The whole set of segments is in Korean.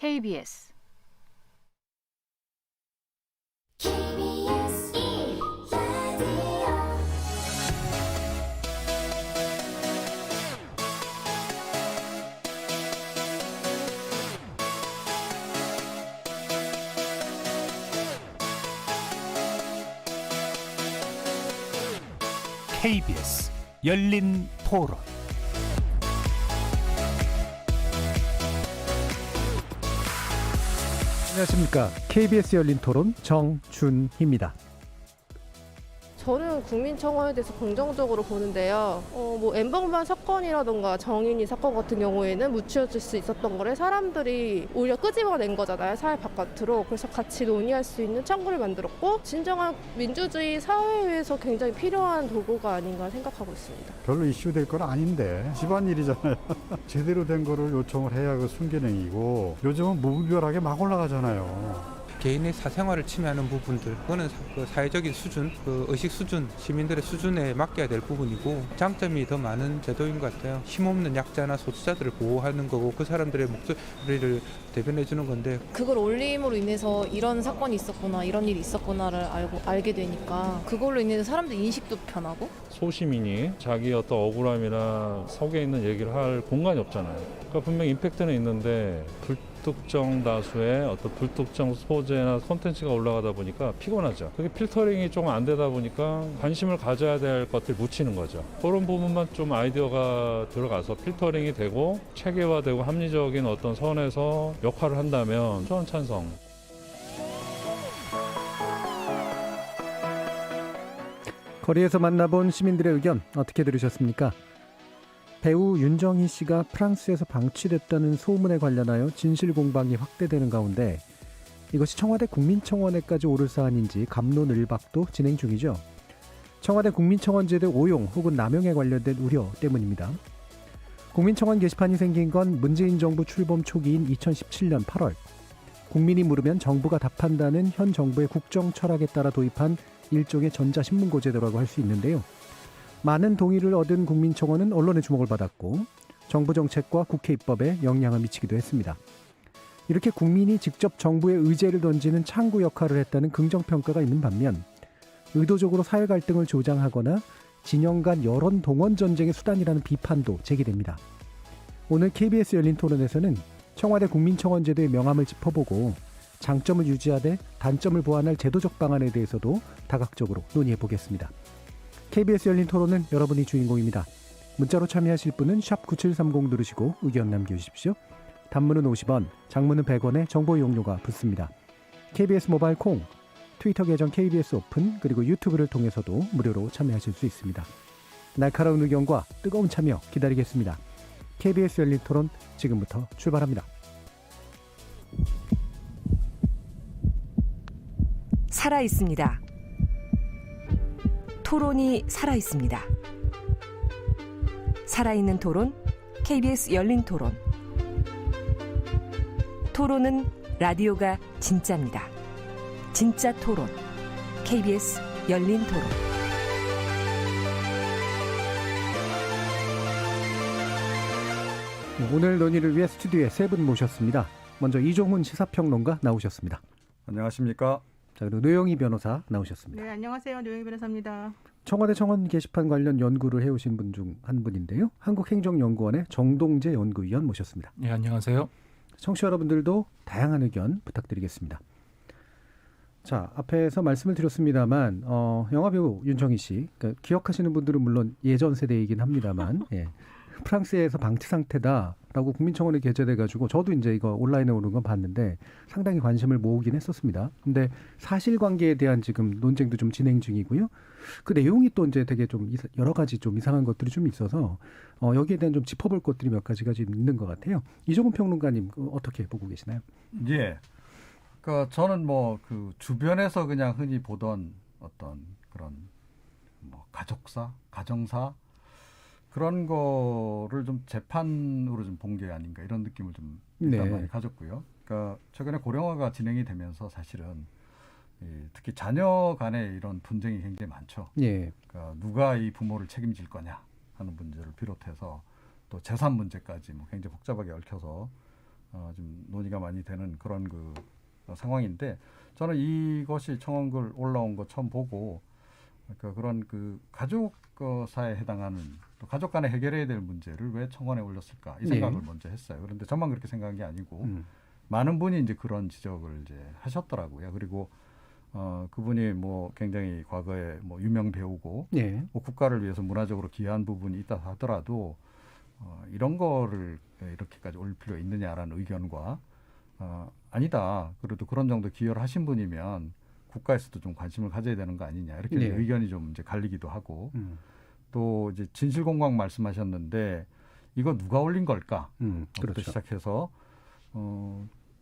KBS KBS 열린 토론. 안녕하십니까. KBS 열린 토론 정준희입니다. 저는 국민청원에 대해서 긍정적으로 보는데요. 엠번방 사건이라던가 정인이 사건 같은 경우에는 묻혀질 수 있었던 거를 사람들이 오히려 끄집어낸 거잖아요. 사회 바깥으로. 그래서 같이 논의할 수 있는 창구를 만들었고 진정한 민주주의 사회에서 굉장히 필요한 도구가 아닌가 생각하고 있습니다. 별로 이슈 될 건 아닌데 집안일이잖아요. 제대로 된 거를 요청을 해야 그 순기능이고 요즘은 무분별하게 막 올라가잖아요. 개인의 사생활을 침해하는 부분들, 그거는 그 사회적인 수준, 그 의식 수준, 시민들의 수준에 맡겨야 될 부분이고 장점이 더 많은 제도인 것 같아요. 힘없는 약자나 소수자들을 보호하는 거고 그 사람들의 목소리를 대변해 주는 건데, 그걸 올림으로 인해서 이런 사건이 있었구나, 이런 일이 있었구나를 알게 되니까 그걸로 인해서 사람들 인식도 변하고. 소시민이 자기 어떤 억울함이나 속에 있는 얘기를 할 공간이 없잖아요. 그러니까 분명히 임팩트는 있는데 불특정 다수의 어떤 불특정 소재나 콘텐츠가 올라가다 보니까 피곤하죠. 그게 필터링이 좀 안 되다 보니까 관심을 가져야 될 것들 묻히는 거죠. 그런 부분만 좀 아이디어가 들어가서 필터링이 되고 체계화되고 합리적인 어떤 선에서 역할을 한다면 저는 찬성. 거리에서 만나본 시민들의 의견 어떻게 들으셨습니까? 배우 윤정희 씨가 프랑스에서 방치됐다는 소문에 관련하여 진실 공방이 확대되는 가운데 이것이 청와대 국민청원에까지 오를 사안인지 갑론을박도 진행 중이죠. 청와대 국민청원제도 오용 혹은 남용에 관련된 우려 때문입니다. 국민청원 게시판이 생긴 건 문재인 정부 출범 초기인 2017년 8월 국민이 물으면 정부가 답한다는 현 정부의 국정 철학에 따라 도입한 일종의 전자신문고제도라고 할 수 있는데요. 많은 동의를 얻은 국민청원은 언론의 주목을 받았고 정부 정책과 국회 입법에 영향을 미치기도 했습니다. 이렇게 국민이 직접 정부에 의제를 던지는 창구 역할을 했다는 긍정평가가 있는 반면 의도적으로 사회 갈등을 조장하거나 진영 간 여론 동원 전쟁의 수단이라는 비판도 제기됩니다. 오늘 KBS 열린 토론에서는 청와대 국민청원제도의 명암을 짚어보고 장점을 유지하되 단점을 보완할 제도적 방안에 대해서도 다각적으로 논의해 보겠습니다. KBS 열린 토론은 여러분이 주인공입니다. 문자로 참여하실 분은 샵 9730 누르시고 의견 남겨주십시오. 단문은 50원, 장문은 100원의 정보 이용료가 붙습니다. KBS 모바일 콩, 트위터 계정 KBS 오픈, 그리고 유튜브를 통해서도 무료로 참여하실 수 있습니다. 날카로운 의견과 뜨거운 참여 기다리겠습니다. KBS 열린 토론 지금부터 출발합니다. 살아있습니다. 토론이 살아있습니다. 살아있는 토론, KBS 열린 토론. 토론은 라디오가 진짜입니다. 진짜 토론, KBS 열린 토론. 오늘 논의를 위해 스튜디오에 세 분 모셨습니다. 먼저 이종훈 시사평론가 나오셨습니다. 안녕하십니까? 자, 그리고 노영희 변호사 나오셨습니다. 네, 안녕하세요. 노영희 변호사입니다. 청와대 청원 게시판 관련 연구를 해오신 분 중 한 분인데요. 한국행정연구원의 정동재 연구위원 모셨습니다. 네, 안녕하세요. 청취자 여러분들도 다양한 의견 부탁드리겠습니다. 자, 앞에서 말씀을 드렸습니다만 영화배우 윤정희 씨, 그러니까 기억하시는 분들은 물론 예전 세대이긴 합니다만 예, 프랑스에서 방치 상태다라고 국민청원에 게재돼가지고 저도 이제 이거 온라인에 오는 건 봤는데 상당히 관심을 모으긴 했었습니다. 근데 사실관계에 대한 지금 논쟁도 좀 진행 중이고요. 그 내용이 또 이제 되게 좀 여러 가지 좀 이상한 것들이 좀 있어서 여기에 대한 좀 짚어볼 것들이 몇 가지가 좀 있는 것 같아요. 이종훈 평론가님 어떻게 보고 계시나요? 예. 그러니까 저는 뭐 그 주변에서 그냥 흔히 보던 어떤 그런 뭐 가족사, 가정사 그런 거를 좀 재판으로 좀 본 게 아닌가 이런 느낌을 좀 일단 네. 많이 가졌고요. 그러니까 최근에 고령화가 진행이 되면서 사실은 특히 자녀 간의 이런 분쟁이 굉장히 많죠. 예. 그러니까 누가 이 부모를 책임질 거냐 하는 문제를 비롯해서 또 재산 문제까지 뭐 굉장히 복잡하게 얽혀서 좀 논의가 많이 되는 그런 그 상황인데 저는 이것이 청원글 올라온 거 처음 보고 그러니까 그런 그 가족사에 해당하는 또 가족 간에 해결해야 될 문제를 왜 청원에 올렸을까 이 생각을 먼저 했어요. 그런데 저만 그렇게 생각한 게 아니고 많은 분이 이제 그런 지적을 이제 하셨더라고요. 그리고 그분이 뭐 굉장히 과거에 뭐 유명 배우고 뭐 국가를 위해서 문화적으로 기여한 부분이 있다 하더라도 이런 거를 이렇게까지 올릴 필요가 있느냐라는 의견과 아니다. 그래도 그런 정도 기여를 하신 분이면 국가에서도 좀 관심을 가져야 되는 거 아니냐 이렇게 의견이 좀 이제 갈리기도 하고 또 이제 진실공방 말씀하셨는데 이거 누가 올린 걸까? 그렇죠. 시작해서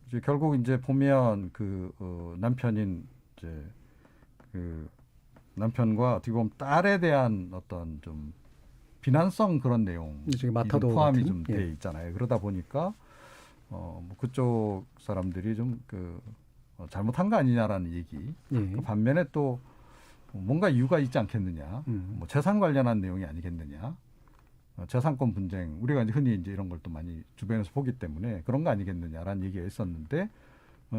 이제 결국 이제 보면 그 남편인 이제 그 남편과 어떻게 보면 딸에 대한 어떤 좀 비난성 그런 내용 포함이 좀 돼 있잖아요. 그러다 보니까 뭐 그쪽 사람들이 좀 그 잘못한 거 아니냐라는 얘기. 그 반면에 또 뭔가 이유가 있지 않겠느냐. 뭐 재산 관련한 내용이 아니겠느냐. 재산권 분쟁 우리가 이제 흔히 이제 이런 걸 또 많이 주변에서 보기 때문에 그런 거 아니겠느냐라는 얘기가 있었는데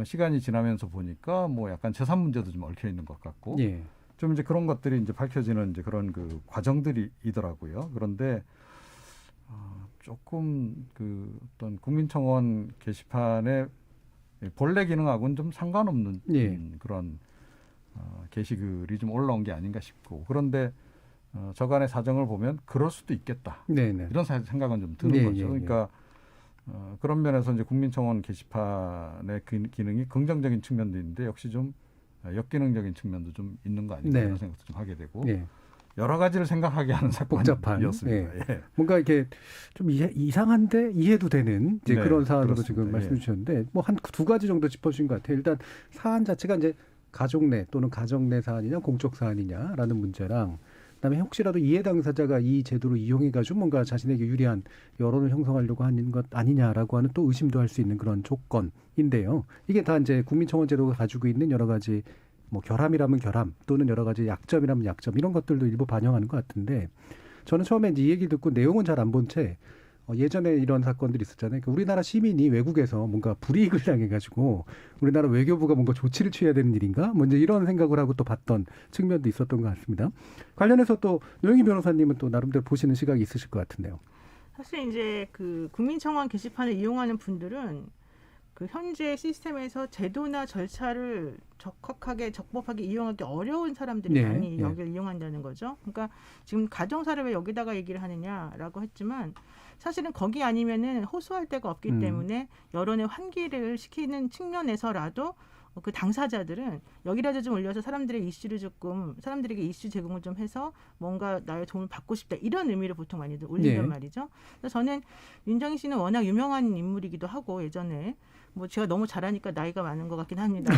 시간이 지나면서 보니까 뭐 약간 재산 문제도 좀 얽혀 있는 것 같고 좀 이제 그런 것들이 이제 밝혀지는 이제 그런 그 과정들이더라고요. 그런데 조금 그 어떤 국민청원 게시판의 본래 기능하고는 좀 상관없는 그런 게시글이 좀 올라온 게 아닌가 싶고 그런데 저간의 사정을 보면 그럴 수도 있겠다. 이런 생각은 좀 드는 거죠. 그러니까 그런 면에서 이제 국민청원 게시판의 기능이 긍정적인 측면도 있는데 역시 좀 역기능적인 측면도 좀 있는 거 아닌가 이런 생각도 좀 하게 되고 여러 가지를 생각하게 하는 사건이었습니다. 뭔가 이렇게 좀 이상한데 이해도 되는 이제 그런 사안으로 지금 말씀해 주셨는데 뭐 한 두 가지 정도 짚어주신 것 같아요. 일단 사안 자체가 이제 가족 내 또는 가정 내 사안이냐 공적 사안이냐라는 문제랑 그다음에 혹시라도 이해 당사자가 이 제도를 이용해가지고 뭔가 자신에게 유리한 여론을 형성하려고 하는 것 아니냐라고 하는 또 의심도 할 수 있는 그런 조건인데요. 이게 다 이제 국민청원 제도가 가지고 있는 여러 가지 뭐 결함이라면 결함 또는 여러 가지 약점이라면 약점 이런 것들도 일부 반영하는 것 같은데 저는 처음에 이제 이 얘기 듣고 내용은 잘 안 본 채 예전에 이런 사건들이 있었잖아요. 그러니까 우리나라 시민이 외국에서 뭔가 불이익을 당해가지고 우리나라 외교부가 뭔가 조치를 취해야 되는 일인가? 먼저 이런 생각을 하고 또 봤던 측면도 있었던 것 같습니다. 관련해서 또 노영희 변호사님은 또 나름대로 보시는 시각이 있으실 것 같은데요. 사실 이제 그 국민청원 게시판을 이용하는 분들은 그 현재 시스템에서 제도나 절차를 적법하게 이용하기 어려운 사람들이 많이 여기를 이용한다는 거죠. 그러니까 지금 가정사를 왜 여기다가 얘기를 하느냐라고 했지만 사실은 거기 아니면은 호소할 데가 없기 때문에 여론의 환기를 시키는 측면에서라도 그 당사자들은 여기라도 좀 올려서 사람들의 이슈를 조금 사람들에게 이슈 제공을 좀 해서 뭔가 나의 도움을 받고 싶다 이런 의미로 보통 많이들 올린단 말이죠. 그래서 저는 윤정희 씨는 워낙 유명한 인물이기도 하고 예전에 뭐 제가 너무 잘하니까 나이가 많은 것 같긴 합니다.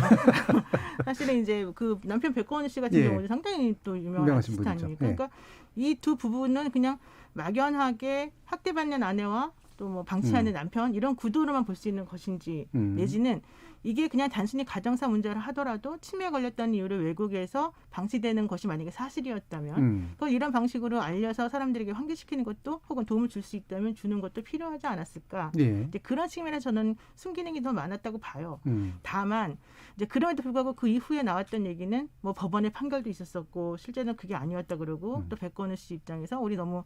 사실은 이제 그 남편 백건우 씨 같은 경우는 상당히 또 유명한 아티스트 아닙니까? 그러니까 이 두 부부는 그냥 막연하게 학대받는 아내와 또 뭐 방치하는 남편 이런 구도로만 볼 수 있는 것인지 내지는 이게 그냥 단순히 가정사 문제를 하더라도 치매에 걸렸다는 이유로 외국에서 방치되는 것이 만약에 사실이었다면 그걸 이런 방식으로 알려서 사람들에게 환기시키는 것도 혹은 도움을 줄 수 있다면 주는 것도 필요하지 않았을까. 이제 그런 측면에서 저는 순기능이 더 많았다고 봐요. 다만 이제 그럼에도 불구하고 그 이후에 나왔던 얘기는 뭐 법원의 판결도 있었었고 실제는 그게 아니었다 그러고 또 백건우 씨 입장에서 우리 너무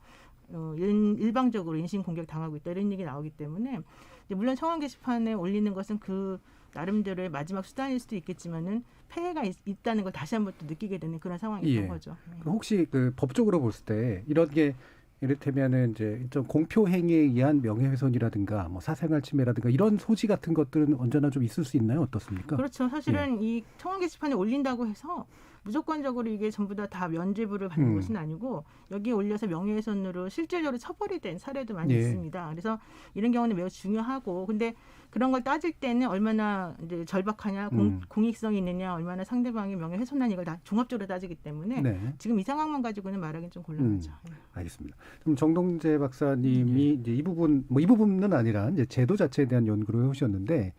일방적으로 인신 공격 당하고 있다 이런 얘기 나오기 때문에 이제 물론 청원 게시판에 올리는 것은 그 나름대로의 마지막 수단일 수도 있겠지만은 폐해가 있다는 걸 다시 한번 또 느끼게 되는 그런 상황이었던 거죠. 혹시 그 법적으로 봤을 때 이런 게 이를테면은 이제 좀 공표 행위에 의한 명예훼손이라든가 뭐 사생활 침해라든가 이런 소지 같은 것들은 언제나 좀 있을 수 있나요? 어떻습니까? 그렇죠. 사실은 이 청원 게시판에 올린다고 해서 무조건적으로 이게 전부 다 면죄부를 받는 것은 아니고 여기에 올려서 명예훼손으로 실질적으로 처벌이 된 사례도 많이 있습니다. 그래서 이런 경우는 매우 중요하고 근데 그런 걸 따질 때는 얼마나 이제 절박하냐, 공익성이 있느냐, 얼마나 상대방의 명예훼손한 이걸 다 종합적으로 따지기 때문에 지금 이 상황만 가지고는 말하기는 좀 곤란하죠. 알겠습니다. 그럼 정동재 박사님이 이제 이 부분은 아니라 이제 제도 자체에 대한 연구를 해오셨는데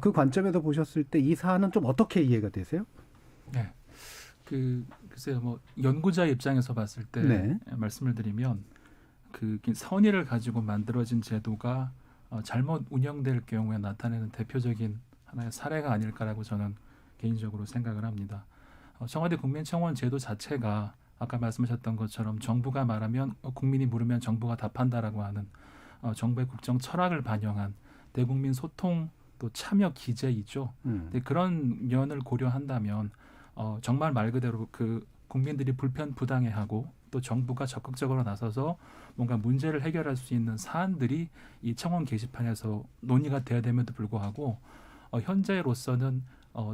그 관점에서 보셨을 때 이 사안은 좀 어떻게 이해가 되세요? 네. 글쎄요, 뭐 연구자 입장에서 봤을 때 말씀을 드리면 그 선의를 가지고 만들어진 제도가 잘못 운영될 경우에 나타내는 대표적인 하나의 사례가 아닐까라고 저는 개인적으로 생각을 합니다. 청와대 국민청원 제도 자체가 아까 말씀하셨던 것처럼 정부가 말하면 국민이 물으면 정부가 답한다라고 하는 정부의 국정 철학을 반영한 대국민 소통 또 참여 기제이죠. 근데 그런 면을 고려한다면 정말 말 그대로 그 국민들이 불편부당해하고 또 정부가 적극적으로 나서서 뭔가 문제를 해결할 수 있는 사안들이 이 청원 게시판에서 논의가 돼야 됨에도 불구하고 현재로서는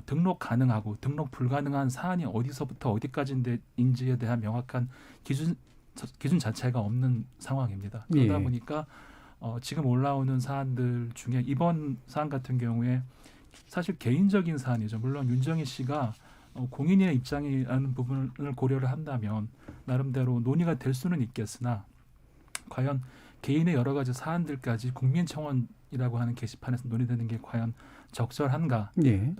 등록 가능하고 등록 불가능한 사안이 어디서부터 어디까지인지에 대한 명확한 기준 자체가 없는 상황입니다. 그러다 예. 보니까 지금 올라오는 사안들 중에 이번 사안 같은 경우에 사실 개인적인 사안이죠. 물론 윤정희 씨가 공인의 입장이라는 부분을 고려를 한다면 나름대로 논의가 될 수는 있겠으나 과연 개인의 여러 가지 사안들까지 국민청원이라고 하는 게시판에서 논의되는 게 과연 적절한가를 예.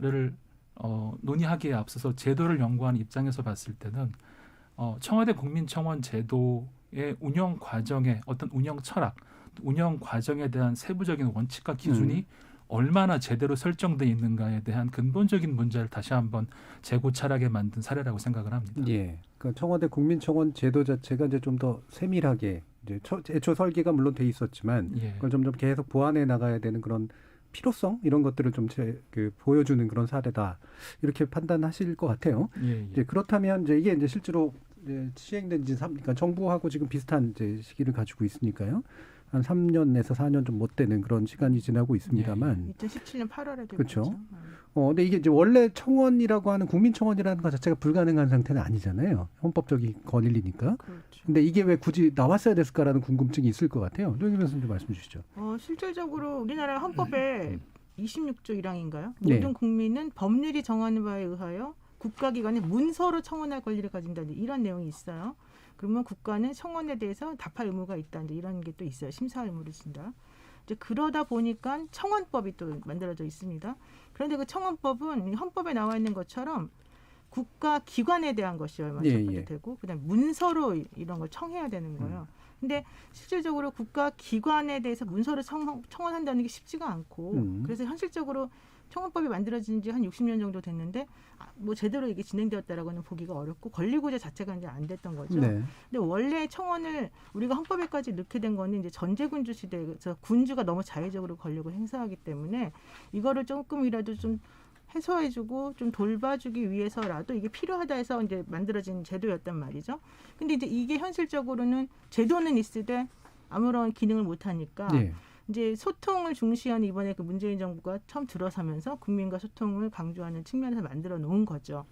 논의하기에 앞서서 제도를 연구하는 입장에서 봤을 때는 청와대 국민청원 제도의 운영 과정의 어떤 운영 철학, 운영 과정에 대한 세부적인 원칙과 기준이 얼마나 제대로 설정돼 있는가에 대한 근본적인 문제를 다시 한번 재고찰하게 만든 사례라고 생각을 합니다. 예. 그러니까 청와대 국민청원 제도 자체가 이제 좀 더 세밀하게 이제 애초 설계가 물론 돼 있었지만 예. 그걸 점점 계속 보완해 나가야 되는 그런 필요성 이런 것들을 좀 보여주는 그런 사례다 이렇게 판단하실 것 같아요. 예, 이제 그렇다면 이제 이게 이제 실제로 이제 시행된 지 그러니까 정부하고 지금 비슷한 이제 시기를 가지고 있으니까요. 한 3년에서 4년 좀 못 되는 그런 시간이 지나고 있습니다만. 2017년 8월에 그렇죠. 근데 이게 이제 원래 청원이라고 하는 국민청원이라는 것 자체가 불가능한 상태는 아니잖아요. 헌법적인 권리니까. 그렇죠. 근데 이게 왜 굳이 나왔어야 됐을까라는 궁금증이 있을 것 같아요. 조영기 변호사님 좀 말씀 주시죠. 실질적으로 우리나라 헌법에 26조 1항인가요? 네. 모든 국민은 법률이 정하는 바에 의하여 국가기관에 문서로 청원할 권리를 가진다. 이런 내용이 있어요. 그러면 국가는 청원에 대해서 답할 의무가 있다. 이런 게 또 있어요. 심사 의무를 진다. 이제 그러다 보니까 청원법이 또 만들어져 있습니다. 그런데 그 청원법은 헌법에 나와 있는 것처럼 국가 기관에 대한 것이 얼마 첫 번째 되고 그다음에 문서로 이런 걸 청해야 되는 거예요. 근데 실질적으로 국가 기관에 대해서 문서를 청원한다는 게 쉽지가 않고 그래서 현실적으로 청원법이 만들어진 지 한 60년 정도 됐는데 뭐 제대로 이게 진행되었다라고는 보기가 어렵고 권리구조 자체가 이제 안 됐던 거죠. 네. 근데 원래 청원을 우리가 헌법에까지 넣게 된 거는 이제 전제군주 시대에서 군주가 너무 자의적으로 권력을 행사하기 때문에 이거를 조금이라도 좀 해소해주고 좀 돌봐주기 위해서라도 이게 필요하다 해서 이제 만들어진 제도였단 말이죠. 근데 이제 이게 현실적으로는 제도는 있으되 아무런 기능을 못 하니까 네. 이제 소통을 중시하는 이번에 그 문재인 정부가 처음 들어서면서 국민과 소통을 강조하는 측면에서 만들어 놓은 거죠.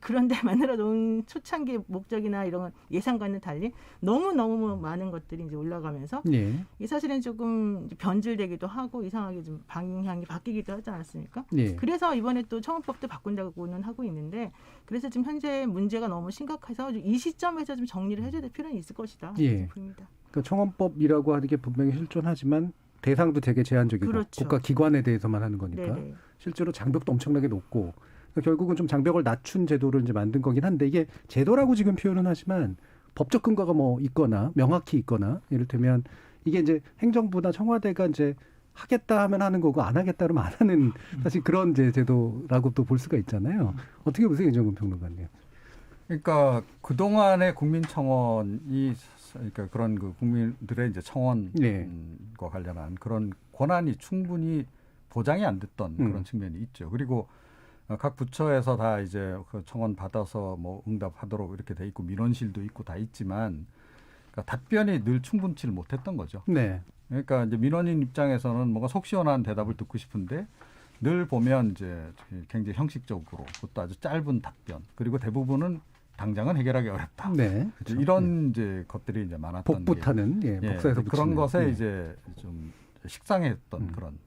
그런데 만들어 놓은 초창기 목적이나 이런 예상과는 달리 너무 많은 것들이 이제 올라가면서 네. 이 사실은 조금 변질되기도 하고 이상하게 좀 방향이 바뀌기도 하지 않았습니까? 네. 그래서 이번에 또 청원법도 바꾼다고는 하고 있는데 그래서 지금 현재 문제가 너무 심각해서 이 시점에서 좀 정리를 해줘야 될 필요는 있을 것이다. 예. 보입니다. 그러니까 청원법이라고 하는 게 분명히 실존하지만 대상도 되게 제한적이고 그렇죠. 국가 기관에 대해서만 하는 거니까 네네. 실제로 장벽도 엄청나게 높고 그러니까 결국은 좀 장벽을 낮춘 제도를 이제 만든 거긴 한데 이게 제도라고 지금 표현은 하지만 법적 근거가 뭐 있거나 명확히 있거나 이를테면 이게 이제 행정부나 청와대가 이제 하겠다 하면 하는 거고 안 하겠다 하면 안 하는 사실 그런 이제 제도라고 또 볼 수가 있잖아요. 어떻게 보세요, 이정근 평론가님? 그러니까 그동안의 국민청원이 그러니까 그런 그 국민들의 이제 청원과 네. 관련한 그런 권한이 충분히 보장이 안 됐던 그런 측면이 있죠. 그리고 각 부처에서 다 이제 그 청원 받아서 뭐 응답하도록 이렇게 돼 있고 민원실도 있고 다 있지만 그러니까 답변이 늘 충분치를 못했던 거죠. 네. 그러니까 이제 민원인 입장에서는 뭔가 속 시원한 대답을 듣고 싶은데 늘 보면 이제 굉장히 형식적으로 그것도 아주 짧은 답변 그리고 대부분은 당장은 해결하기 어렵다. 네. 그렇죠. 이런 이제 것들이 이제 많았던 복붙하는 복사해서 그런 붙이는. 것에 이제 좀 식상했던 그런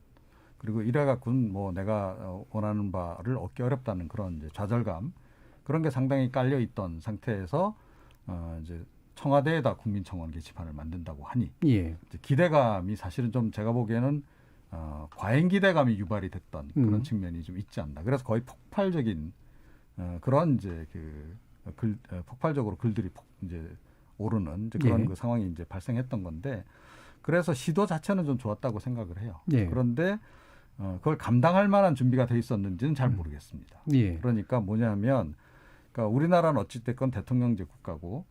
그리고 이래갖고는 뭐 내가 원하는 바를 얻기 어렵다는 그런 이제 좌절감 그런 게 상당히 깔려 있던 상태에서 이제 청와대에다 국민청원 게시판을 만든다고 하니 예. 이제 기대감이 사실은 좀 제가 보기에는 과잉 기대감이 유발이 됐던 그런 측면이 좀 있지 않나. 그래서 거의 폭발적인 그런 이제 폭발적으로 글들이 이제 오르는 이제 그런 그 상황이 이제 발생했던 건데 그래서 시도 자체는 좀 좋았다고 생각을 해요. 예. 그런데 그걸 감당할 만한 준비가 돼 있었는지는 잘 모르겠습니다. 예. 그러니까 뭐냐면, 그러니까 우리나라는 어찌됐건 대통령제 국가고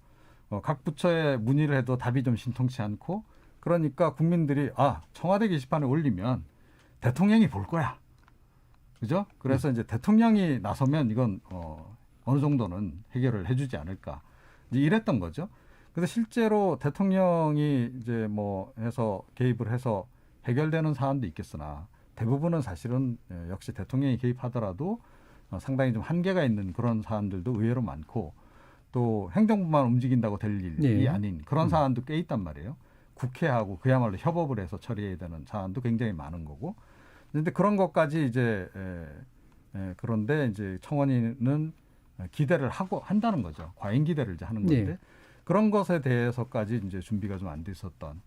각 부처에 문의를 해도 답이 좀 신통치 않고, 그러니까 국민들이 청와대 게시판에 올리면 대통령이 볼 거야, 그죠? 그래서 이제 대통령이 나서면 이건 어느 정도는 해결을 해주지 않을까, 이제 이랬던 거죠. 그래서 실제로 대통령이 이제 뭐 해서 개입을 해서 해결되는 사안도 있겠으나 대부분은 사실은 역시 대통령이 개입하더라도 상당히 좀 한계가 있는 그런 사안들도 의외로 많고, 또 행정부만 움직인다고 될 일이 아닌 그런 사안도 꽤 있단 말이에요. 국회하고 그야말로 협업을 해서 처리해야 되는 사안도 굉장히 많은 거고. 그런데 그런 것까지 이제 그런데 이제 청원인은 기대를 한다는 거죠. 과잉 기대를 이제 하는 건데, 그런 것에 대해서까지 이제 준비가 좀 안 돼 있었던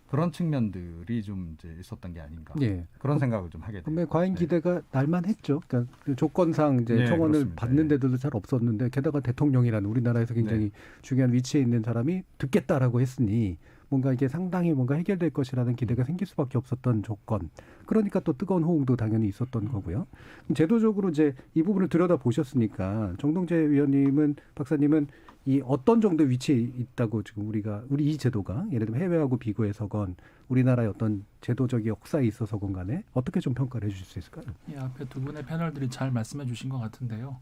그런 측면들이 좀 이제 있었던 게 아닌가, 그런 생각을 좀 하게 됩니다. 과잉 기대가 날만했죠. 그러니까 조건상 이제 청원을 그렇습니다. 받는 데들도 잘 없었는데, 게다가 대통령이라는 우리나라에서 굉장히 중요한 위치에 있는 사람이 듣겠다라고 했으니 뭔가 이게 상당히 뭔가 해결될 것이라는 기대가 생길 수밖에 없었던 조건. 그러니까 또 뜨거운 호응도 당연히 있었던 거고요. 제도적으로 이제 이 부분을 들여다 보셨으니까 정동재 위원님은, 박사님은 이 어떤 정도 위치에 있다고 지금 우리 이 제도가 예를 들면 해외하고 비교해서건 우리나라의 어떤 제도적 역사에 있어서건 간에 어떻게 좀 평가를 해주실 수 있을까요? 예, 앞에 두 분의 패널들이 잘 말씀해 주신 것 같은데요.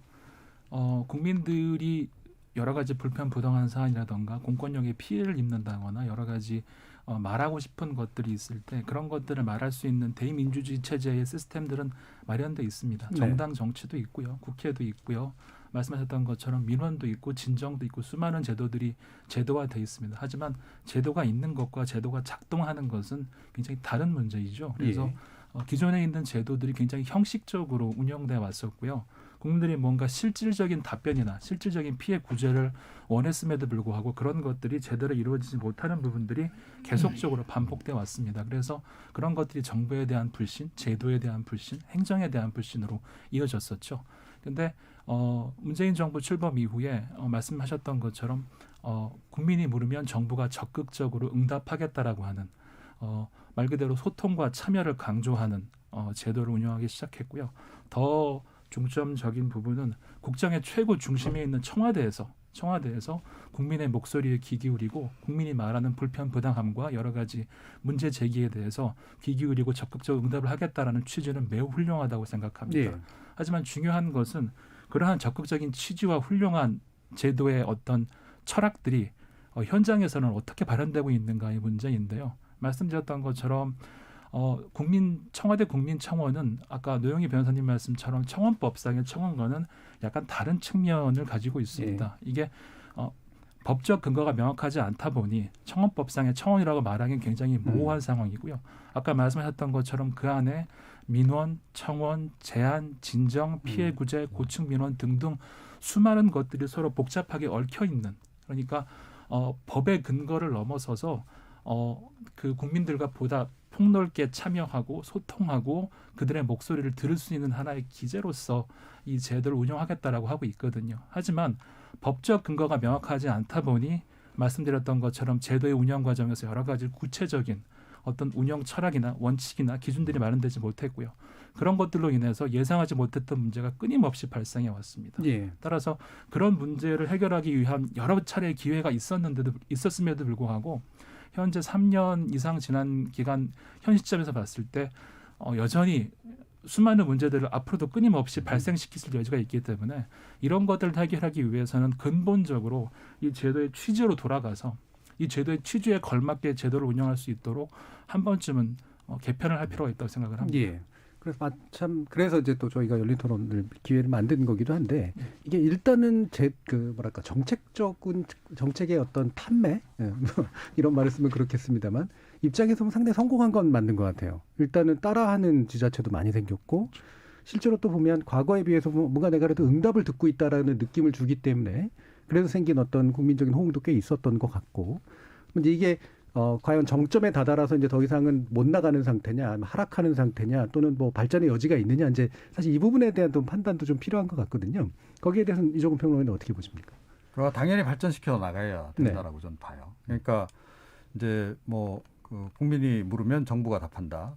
국민들이 여러 가지 불편부당한 사안이라던가 공권력에 피해를 입는다거나 여러 가지 말하고 싶은 것들이 있을 때 그런 것들을 말할 수 있는 대의민주주의 체제의 시스템들은 마련돼 있습니다. 정당 정치도 있고요. 국회도 있고요. 말씀하셨던 것처럼 민원도 있고 진정도 있고 수많은 제도들이 제도화돼 있습니다. 하지만 제도가 있는 것과 제도가 작동하는 것은 굉장히 다른 문제이죠. 그래서 기존에 있는 제도들이 굉장히 형식적으로 운영돼 왔었고요. 국민들이 뭔가 실질적인 답변이나 실질적인 피해 구제를 원했음에도 불구하고 그런 것들이 제대로 이루어지지 못하는 부분들이 계속적으로 반복돼 왔습니다. 그래서 그런 것들이 정부에 대한 불신, 제도에 대한 불신, 행정에 대한 불신으로 이어졌었죠. 그런데 문재인 정부 출범 이후에 말씀하셨던 것처럼 국민이 물으면 정부가 적극적으로 응답하겠다라고 하는 말 그대로 소통과 참여를 강조하는 제도를 운영하기 시작했고요. 더 중점적인 부분은 국정의 최고 중심에 있는 청와대에서 국민의 목소리에 귀 기울이고 국민이 말하는 불편부당함과 여러 가지 문제 제기에 대해서 귀 기울이고 적극적으로 응답을 하겠다라는 취지는 매우 훌륭하다고 생각합니다. 하지만 중요한 것은 그러한 적극적인 취지와 훌륭한 제도의 어떤 철학들이 현장에서는 어떻게 발현되고 있는가의 문제인데요. 말씀드렸던 것처럼 청와대 국민청원은 아까 노영희 변호사님 말씀처럼 청원법상의 청원과는 약간 다른 측면을 가지고 있습니다. 이게 법적 근거가 명확하지 않다 보니 청원법상의 청원이라고 말하기는 굉장히 모호한 상황이고요. 아까 말씀하셨던 것처럼 그 안에 민원, 청원, 제한, 진정, 피해 구제, 고충 민원 등등 수많은 것들이 서로 복잡하게 얽혀 있는, 그러니까 법의 근거를 넘어서서 그 국민들과 보다 폭넓게 참여하고 소통하고 그들의 목소리를 들을 수 있는 하나의 기제로서 이 제도를 운영하겠다라고 하고 있거든요. 하지만 법적 근거가 명확하지 않다 보니 말씀드렸던 것처럼 제도의 운영 과정에서 여러 가지 구체적인 어떤 운영 철학이나 원칙이나 기준들이 마련되지 못했고요. 그런 것들로 인해서 예상하지 못했던 문제가 끊임없이 발생해 왔습니다. 따라서 그런 문제를 해결하기 위한 여러 차례의 기회가 있었음에도 불구하고 현재 3년 이상 지난 기간 현 시점에서 봤을 때 여전히 수많은 문제들을 앞으로도 끊임없이 발생시킬 여지가 있기 때문에 이런 것들을 해결하기 위해서는 근본적으로 이 제도의 취지로 돌아가서 이 제도의 취지에 걸맞게 제도를 운영할 수 있도록 한 번쯤은 개편을 할 필요가 있다고 생각을 합니다. 그래서 이제 또 저희가 열린 토론을 기회를 만든 거기도 한데, 이게 일단은 정책의 어떤 판매 이런 말을 쓰면 그렇겠습니다만 입장에서 보면 상당히 성공한 건 맞는 것 같아요. 일단은 따라하는 지자체도 많이 생겼고, 실제로 또 보면 과거에 비해서 뭔가 내가 그래도 응답을 듣고 있다라는 느낌을 주기 때문에 그래서 생긴 어떤 국민적인 호응도 꽤 있었던 것 같고, 이제 이게 과연 정점에 다다라서 이제 더 이상은 못 나가는 상태냐, 하락하는 상태냐, 또는 뭐 발전의 여지가 있느냐, 이제 사실 이 부분에 대한 좀 판단도 좀 필요한 것 같거든요. 거기에 대해서는 이종훈 평론가는 어떻게 보십니까? 당연히 발전시켜 나가야 된다라고 저는 봐요. 그러니까 이제 그 국민이 물으면 정부가 답한다.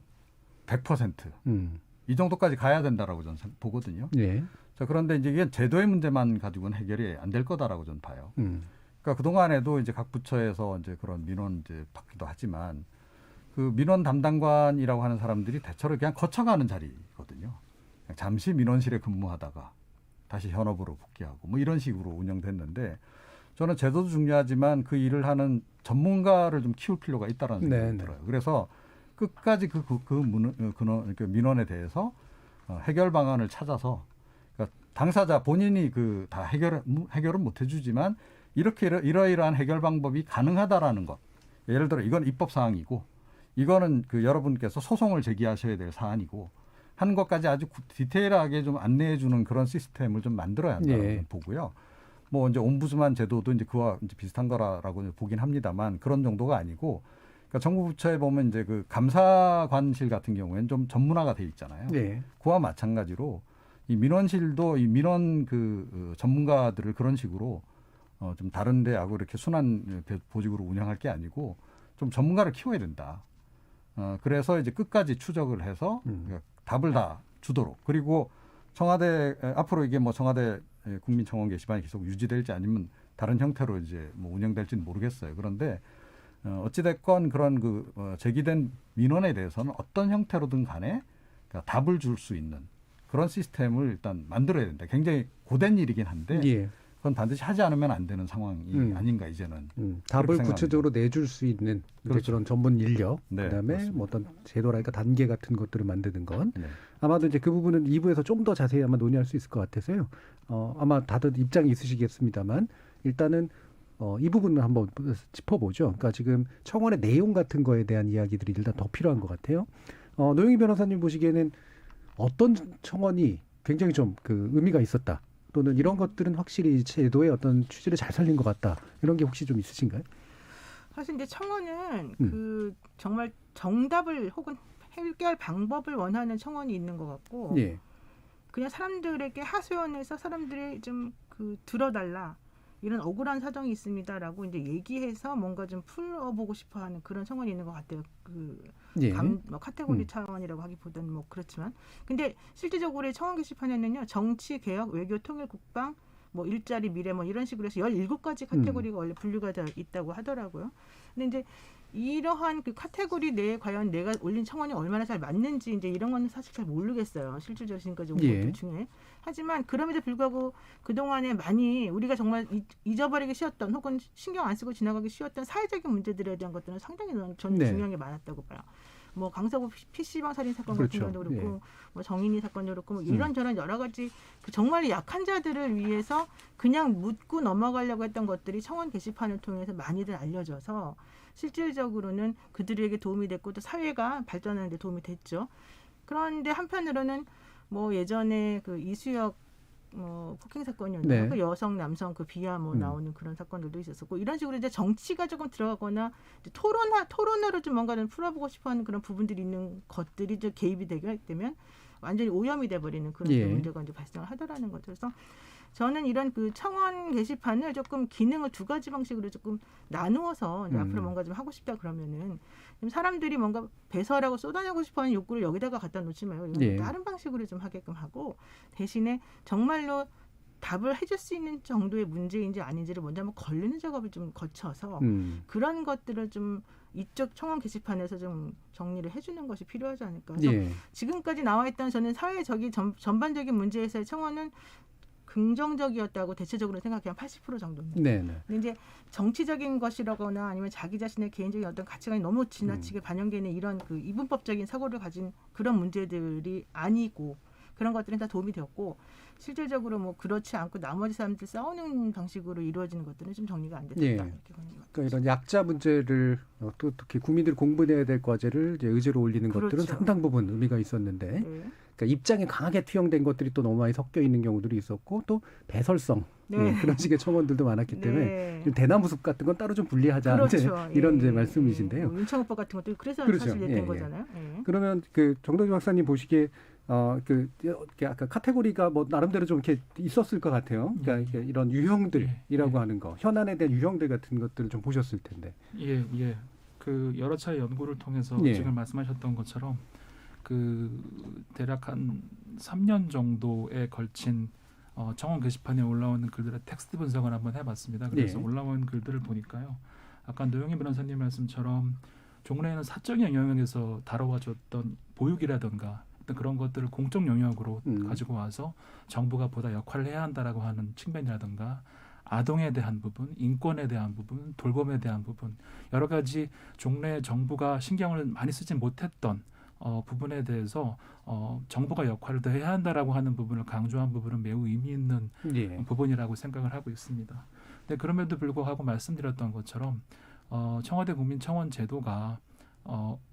100%. 이 정도까지 가야 된다라고 저는 보거든요. 예. 자, 그런데 이제 이게 제도의 문제만 가지고는 해결이 안 될 거다라고 저는 봐요. 그러니까 그동안에도 이제 각 부처에서 이제 그런 민원 이제 받기도 하지만 그 민원 담당관이라고 하는 사람들이 대체로 그냥 거쳐가는 자리거든요. 그냥 잠시 민원실에 근무하다가 다시 현업으로 복귀하고 뭐 이런 식으로 운영됐는데 저는 제도도 중요하지만 그 일을 하는 전문가를 좀 키울 필요가 있다라는 생각이 들어요. 그래서 끝까지 그 민원에 대해서 해결 방안을 찾아서 그러니까 당사자 본인이 그 다 해결은 못 해주지만 이렇게 이러이러한 해결 방법이 가능하다라는 것. 예를 들어 이건 입법 사항이고 이거는 그 여러분께서 소송을 제기하셔야 될 사안이고 하는 것까지 아주 디테일하게 좀 안내해 주는 그런 시스템을 좀 만들어야 한다고 보고요. 뭐 이제 옴부즈만 제도도 이제 그와 이제 비슷한 거라고 보긴 합니다만 그런 정도가 아니고 그러니까 정부 부처에 보면 이제 그 감사관실 같은 경우에는 좀 전문화가 돼 있잖아요. 그와 마찬가지로 이 민원실도 이 민원 그 전문가들을 그런 식으로 좀 다른 데하고 이렇게 순환 보직으로 운영할 게 아니고 좀 전문가를 키워야 된다. 그래서 이제 끝까지 추적을 해서 답을 다 주도록 그리고 청와대 앞으로 이게 뭐 청와대 국민청원 게시판이 계속 유지될지 아니면 다른 형태로 이제 뭐 운영될지는 모르겠어요. 그런데 어찌됐건 그런 그 제기된 민원에 대해서는 어떤 형태로든 간에 그러니까 답을 줄 수 있는 그런 시스템을 일단 만들어야 된다. 굉장히 고된 일이긴 한데 그건 반드시 하지 않으면 안 되는 상황이 아닌가 이제는. 답을 구체적으로 내줄 수 있는 그렇죠. 그런 전문 인력, 네, 그다음에 맞습니다. 뭐 어떤 제도랄까 단계 같은 것들을 만드는 건 아마도 이제 그 부분은 2부에서 좀 더 자세히 아마 논의할 수 있을 것 같아서요. 아마 다들 입장이 있으시겠습니다만 일단은 이 부분을 한번 짚어보죠. 그러니까 지금 청원의 내용 같은 거에 대한 이야기들이 일단 더 필요한 것 같아요. 노영희 변호사님 보시기에는 어떤 청원이 굉장히 좀 그 의미가 있었다. 또는 이런 것들은 확실히 제도의 어떤 취지를 잘 살린 것 같다. 이런 게 혹시 좀 있으신가요? 사실 이제 청원은 그 정말 정답을 혹은 해결 방법을 원하는 청원이 있는 것 같고 그냥 사람들에게 하소연해서 사람들이 좀 그 들어달라 이런 억울한 사정이 있습니다라고 이제 얘기해서 뭔가 좀 풀어보고 싶어하는 그런 청원이 있는 것 같아요. 뭐 카테고리 차원이라고 하기보다는 뭐 그렇지만, 근데 실질적으로 청원 게시판에는요 정치, 개혁, 외교, 통일, 국방, 뭐 일자리, 미래 뭐 이런 식으로 해서 17가지 카테고리가 원래 분류가 되어 있다고 하더라고요. 근데 이제 이러한 그 카테고리 내에 과연 내가 올린 청원이 얼마나 잘 맞는지 이제 이런 거는 사실 잘 모르겠어요. 실질적으로 지금까지 온 것들 중에. 하지만 그럼에도 불구하고 그동안에 많이 우리가 정말 잊어버리기 쉬웠던 혹은 신경 안 쓰고 지나가기 쉬웠던 사회적인 문제들에 대한 것들은 상당히 저는 중요한 게 많았다고 봐요. 뭐 강서구 PC방 살인 사건 같은 경우도 그렇고 뭐 정인이 사건도 그렇고 뭐 이런저런 여러 가지 그 정말 약한 자들을 위해서 그냥 묻고 넘어가려고 했던 것들이 청원 게시판을 통해서 많이들 알려져서 실질적으로는 그들에게 도움이 됐고 또 사회가 발전하는 데 도움이 됐죠. 그런데 한편으로는 뭐 예전에 그 이수혁 뭐 폭행 사건이었나요? 그 여성 남성 그 비하 뭐 나오는 그런 사건들도 있었었고 이런 식으로 이제 정치가 조금 들어가거나 이제 토론으로 좀 뭔가를 풀어보고 싶어하는 그런 부분들이 있는 것들이 좀 개입이 되게 되면 완전히 오염이 돼버리는 그런 문제가 이제 발생을 하더라는 거죠. 그래서 저는 이런 그 청원 게시판을 조금 기능을 2가지 방식으로 조금 나누어서 이제 앞으로 뭔가 좀 하고 싶다 그러면은 좀 사람들이 뭔가 배설하고 쏟아내고 싶어하는 욕구를 여기다가 갖다 놓지 말고 이건 다른 방식으로 좀 하게끔 하고 대신에 정말로 답을 해줄 수 있는 정도의 문제인지 아닌지를 먼저 한번 걸리는 작업을 좀 거쳐서 그런 것들을 좀 이쪽 청원 게시판에서 좀 정리를 해주는 것이 필요하지 않을까. 그래서 지금까지 나와 있던 저는 사회적인 전반적인 문제에서의 청원은 긍정적이었다고 대체적으로 생각해요. 80% 정도는. 근데 이제 정치적인 것이라거나 아니면 자기 자신의 개인적인 어떤 가치관이 너무 지나치게 반영되는 이런 그 이분법적인 사고를 가진 그런 문제들이 아니고 그런 것들은 다 도움이 되었고 실질적으로 뭐 그렇지 않고 나머지 사람들 싸우는 방식으로 이루어지는 것들은 좀 정리가 안 됐다. 이렇게 보는 것 같아요. 그러니까 이런 약자 문제를 또 특히 국민들이 공부해야 될 과제를 이제 의제로 올리는 것들은 상당 부분 의미가 있었는데 그러니까 입장이 강하게 투영된 것들이 또 너무 많이 섞여 있는 경우들이 있었고 또 배설성 그런 식의 청원들도 많았기 때문에 대나무 숲 같은 건 따로 좀 분리하자 이런 이제 말씀이신데요. 윤창호법 같은 것도 그래서 사실 된 거잖아요. 그러면 그 정동주 박사님 보시기에 아까 카테고리가 뭐 나름대로 좀 이렇게 있었을 것 같아요. 그러니까 이런 유형들이라고 하는 거, 현안에 대한 유형들 같은 것들을 좀 보셨을 텐데. 그 여러 차례 연구를 통해서 예. 지금 말씀하셨던 것처럼 그 대략 한 3년 정도에 걸친 청원 게시판에 올라오는 글들의 텍스트 분석을 한번 해봤습니다. 그래서 예. 올라온 글들을 보니까요. 아까 노영희 변호사님 말씀처럼 종래에는 사적인 영역에서 다뤄와줬던 보육이라든가 어떤 그런 것들을 공적 영역으로 가지고 와서 정부가 보다 역할을 해야 한다라고 하는 측면이라든가 아동에 대한 부분, 인권에 대한 부분, 돌봄에 대한 부분 여러 가지 종래 정부가 신경을 많이 쓰지 못했던 부분에 대해서 정부가 역할을 더 해야 한다라고 하는 부분을 강조한 부분은 매우 의미 있는 예. 부분이라고 생각을 하고 있습니다. 근데 그럼에도 불구하고 말씀드렸던 것처럼 청와대 국민청원 제도가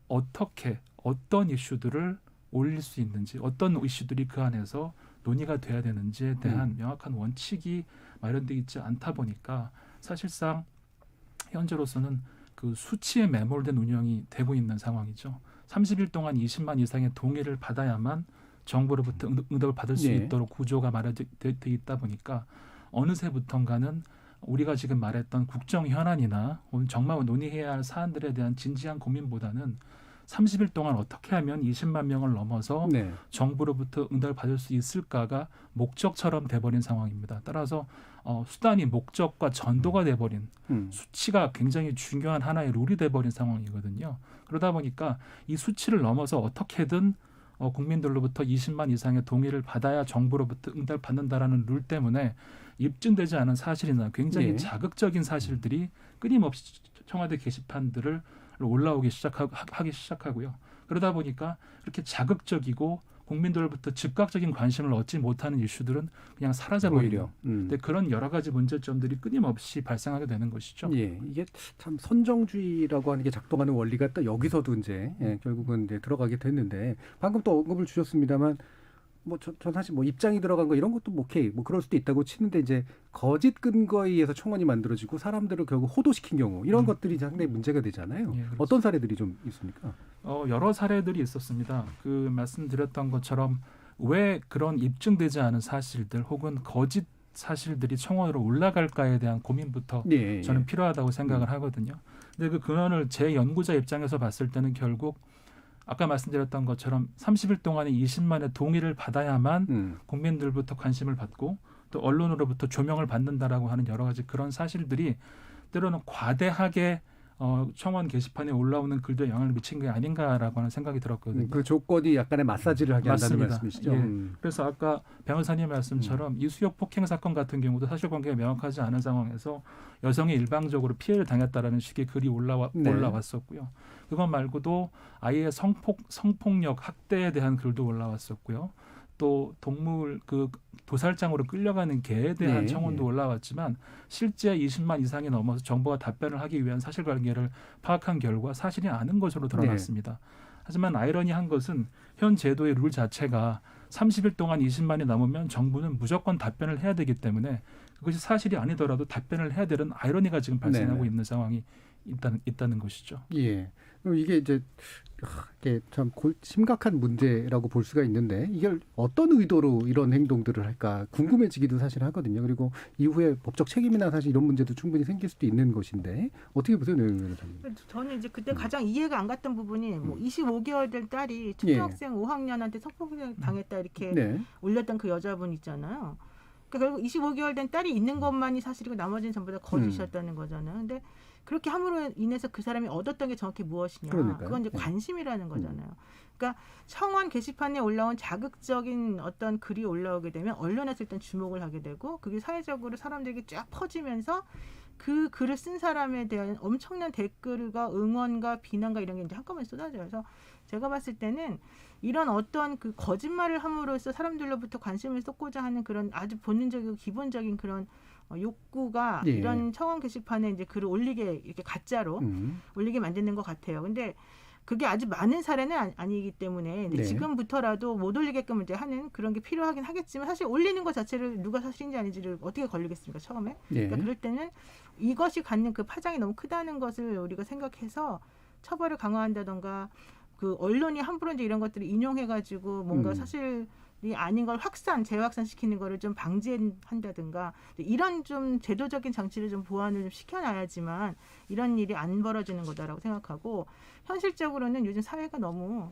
어떻게 어떤 이슈들을 올릴 수 있는지 어떤 이슈들이 그 안에서 논의가 돼야 되는지에 대한 명확한 원칙이 마련되어 있지 않다 보니까 사실상 현재로서는 그 수치에 매몰된 운영이 되고 있는 상황이죠. 30일 동안 20만 이상의 동의를 받아야만 정부로부터 응답을 받을 수 예. 있도록 구조가 마련되어 있다 보니까 어느새부턴가는 우리가 지금 말했던 국정 현안이나 정말 논의해야 할 사안들에 대한 진지한 고민보다는 30일 동안 어떻게 하면 20만 명을 넘어서 네. 정부로부터 응답을 받을 수 있을까가 목적처럼 돼버린 상황입니다. 따라서 수단이 목적과 전도가 돼버린 수치가 굉장히 중요한 하나의 룰이 돼버린 상황이거든요. 그러다 보니까 이 수치를 넘어서 어떻게든 국민들로부터 20만 이상의 동의를 받아야 정부로부터 응답을 받는다라는 룰 때문에 입증되지 않은 사실이나 굉장히 예. 자극적인 사실들이 끊임없이 청와대 게시판들을 올라오기 시작하고요. 그러다 보니까 이렇게 자극적이고 국민들로부터 즉각적인 관심을 얻지 못하는 이슈들은 그냥 사라져버리는. 근데 그런 여러 가지 문제점들이 끊임없이 발생하게 되는 것이죠. 예, 이게 참 선정주의라고 하는 게 작동하는 원리가 또 여기서도 이제 결국은 이제 들어가게 됐는데 방금 또 언급을 주셨습니다만. 전 사실 입장이 들어간 거 이런 것도 오케이 그럴 수도 있다고 치는데 이제 거짓 근거에 의해서 청원이 만들어지고 사람들을 결국 호도시킨 경우 이런 것들이 상당히 문제가 되잖아요. 예, 그렇죠. 어떤 사례들이 좀 있습니까? 여러 사례들이 있었습니다. 그 말씀드렸던 것처럼 왜 그런 입증되지 않은 사실들 혹은 거짓 사실들이 청원으로 올라갈까에 대한 고민부터 예, 저는 필요하다고 생각을 하거든요. 근데 그 근원을 제 연구자 입장에서 봤을 때는 결국 아까 말씀드렸던 것처럼 30일 동안에 20만의 동의를 받아야만 국민들부터 관심을 받고 또 언론으로부터 조명을 받는다라고 하는 여러 가지 그런 사실들이 때로는 과대하게 청원 게시판에 올라오는 글들에 영향을 미친 게 아닌가라고 하는 생각이 들었거든요. 그 조건이 약간의 마사지를 하게 한다는 맞습니다. 말씀이시죠? 예. 그래서 아까 변호사님 말씀처럼 이수혁 폭행 사건 같은 경우도 사실관계가 명확하지 않은 상황에서 여성이 일방적으로 피해를 당했다라는 식의 글이 올라왔었고요. 그것 말고도 아이의 성폭력 학대에 대한 글도 올라왔었고요. 또 동물 그 도살장으로 끌려가는 개에 대한 청원도 올라왔지만 실제 20만 이상이 넘어서 정부가 답변을 하기 위한 사실관계를 파악한 결과 사실이 아닌 것으로 드러났습니다. 하지만 아이러니한 것은 현 제도의 룰 자체가 30일 동안 20만이 넘으면 정부는 무조건 답변을 해야 되기 때문에 그것이 사실이 아니더라도 답변을 해야 되는 아이러니가 지금 발생하고 있는 상황이 있다는 것이죠. 예. 그럼 이게 이제 참 심각한 문제라고 볼 수가 있는데 이게 어떤 의도로 이런 행동들을 할까 궁금해지기도 사실 하거든요. 그리고 이후에 법적 책임이나 사실 이런 문제도 충분히 생길 수도 있는 것인데 어떻게 보세요, 노영희 변호사님? 저는 이제 그때 가장 이해가 안 갔던 부분이 25개월 된 딸이 초등학생 5학년한테 성폭력 당했다 이렇게 올렸던 그 여자분 있잖아요. 그러니까 결국 25개월 된 딸이 있는 것만이 사실이고 나머지는 전부 다 거짓이었다는 거잖아요. 근데 그렇게 함으로 인해서 그 사람이 얻었던 게 정확히 무엇이냐. 그러니까요. 그건 이제 관심이라는 거잖아요. 그러니까 청원 게시판에 올라온 자극적인 어떤 글이 올라오게 되면 언론에서 일단 주목을 하게 되고 그게 사회적으로 사람들에게 쫙 퍼지면서 그 글을 쓴 사람에 대한 엄청난 댓글과 응원과 비난과 이런 게 이제 한꺼번에 쏟아져요. 그래서 제가 봤을 때는 이런 어떤 그 거짓말을 함으로써 사람들로부터 관심을 쏟고자 하는 그런 아주 본능적이고 기본적인 그런 욕구가 이런 청원 게시판에 이제 글을 올리게 이렇게 가짜로 올리게 만드는 것 같아요. 근데 그게 아주 많은 사례는 아니기 때문에 지금부터라도 못 올리게끔 이제 하는 그런 게 필요하긴 하겠지만 사실 올리는 것 자체를 누가 사실인지 아닌지를 어떻게 걸리겠습니까 처음에? 그러니까 그럴 때는 이것이 갖는 그 파장이 너무 크다는 것을 우리가 생각해서 처벌을 강화한다던가 그 언론이 함부로 이제 이런 것들을 인용해가지고 뭔가 사실 아닌 걸 재확산시키는 거를 좀 방지한다든가 이런 좀 제도적인 장치를 좀 보완을 좀 시켜놔야지만 이런 일이 안 벌어지는 거다라고 생각하고 현실적으로는 요즘 사회가 너무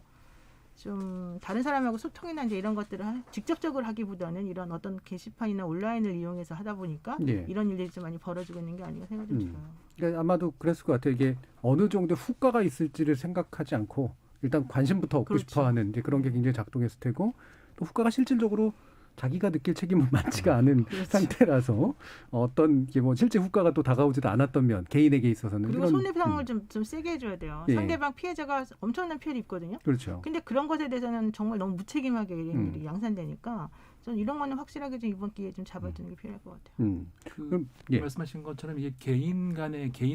좀 다른 사람하고 소통이나 이제 이런 것들을 직접적으로 하기보다는 이런 어떤 게시판이나 온라인을 이용해서 하다 보니까 예. 이런 일들이 좀 많이 벌어지고 있는 게 아닌가 생각이 좀 들어요. 그러니까 아마도 그랬을 것 같아요. 이게 어느 정도 후과가 있을지를 생각하지 않고 일단 관심부터 얻고 그렇죠. 싶어하는 이제 그런 게 굉장히 작동했을 테고 또 후과가 실질적으로 자기가 느낄 책임은 많지가 않은 그렇죠. 상태라서 어떤 게 뭐 실제 후과가 또 다가오지도 않았던 면 개인에게 있어서는 그리고 이런, 손해배상을 좀 세게 해줘야 돼요. 예. 상대방 피해자가 엄청난 피해를 입거든요. 그렇죠. 근데 그런 것에 대해서는 정말 너무 무책임하게 이런 음. 일이 양산되니까 저는 이런 거는 확실하게 좀 이번 기회에 좀 잡아주는 게 필요할 것 같아요. 그럼 예. 말씀하신 것처럼 이게 개인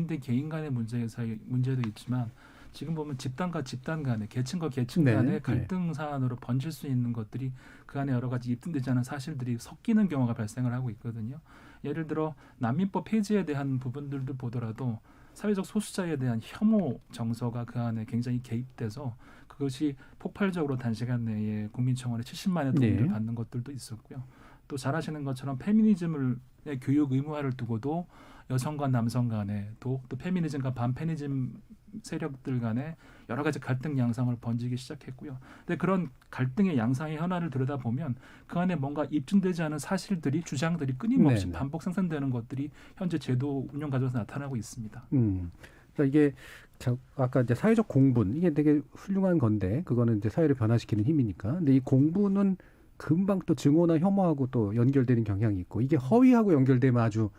대 개인 간의 문제도 있지만 지금 보면 집단과 집단 간의 계층과 계층 네, 간의 갈등 사안으로 번질 수 있는 것들이 그 안에 여러 가지 입증되지 않은 사실들이 섞이는 경우가 발생을 하고 있거든요. 예를 들어 난민법 폐지에 대한 부분들도 보더라도 사회적 소수자에 대한 혐오 정서가 그 안에 굉장히 개입돼서 그것이 폭발적으로 단시간 내에 국민청원에 70만의 도움을 네. 받는 것들도 있었고요. 또 잘 아시는 것처럼 페미니즘의 교육 의무화를 두고도 여성과 남성 간에 또 페미니즘과 반페미니즘 세력들 간에 여러 가지 갈등 양상을 번지기 시작했고요. 근데 그런 갈등의 양상의 현안을 들여다보면 그 안에 뭔가 입증되지 않은 사실들이 주장들이 끊임없이 네네. 반복 생산되는 것들이 현재 제도 운영 과정에서 나타나고 있습니다. 그러니까 이게 아까 이제 사회적 공분 이게 되게 훌륭한 건데 그거는 이제 사회를 변화시키는 힘이니까. 근데 이 공분은 금방 또 증오나 혐오하고 또 연결되는 경향이 있고 이게 허위하고 연결되면 아주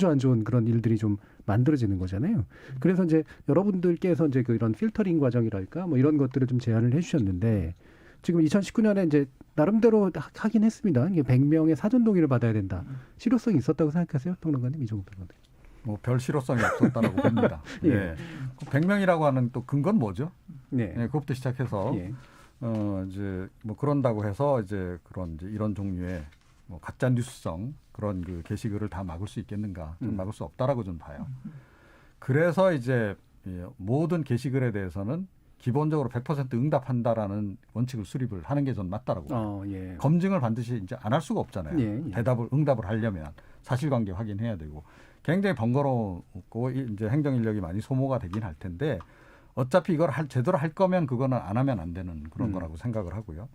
안 좋은 그런 일들이 좀 만들어지는 거잖아요. 그래서 이제 여러분들께서 이제 이런 필터링 과정이랄까 뭐 이런 것들을 좀 제안을 해주셨는데 지금 2019년에 이제 나름대로 하긴 했습니다. 이게 100명의 사전 동의를 받아야 된다. 실효성이 있었다고 생각하세요, 평론가님 이종훈 평론가님? 뭐 별 실효성이 없었다라고 봅니다. 예. 예. 100명이라고 하는 또 근거는 뭐죠? 네. 예, 그것부터 시작해서 예. 이제 뭐 그런다고 해서 이제 그런 이제 이런 종류의 뭐 가짜 뉴스성 그런 그 게시글을 다 막을 수 있겠는가? 좀 막을 수 없다라고 좀 봐요. 그래서 이제 모든 게시글에 대해서는 기본적으로 100% 응답한다라는 원칙을 수립을 하는 게 전 맞다라고 봐요. 예. 검증을 반드시 이제 안 할 수가 없잖아요. 예, 예. 응답을 하려면 사실관계 확인해야 되고 굉장히 번거롭고 이제 행정 인력이 많이 소모가 되긴 할 텐데 어차피 이걸 제대로 할 거면 그거는 안 하면 안 되는 그런 거라고 생각을 하고요.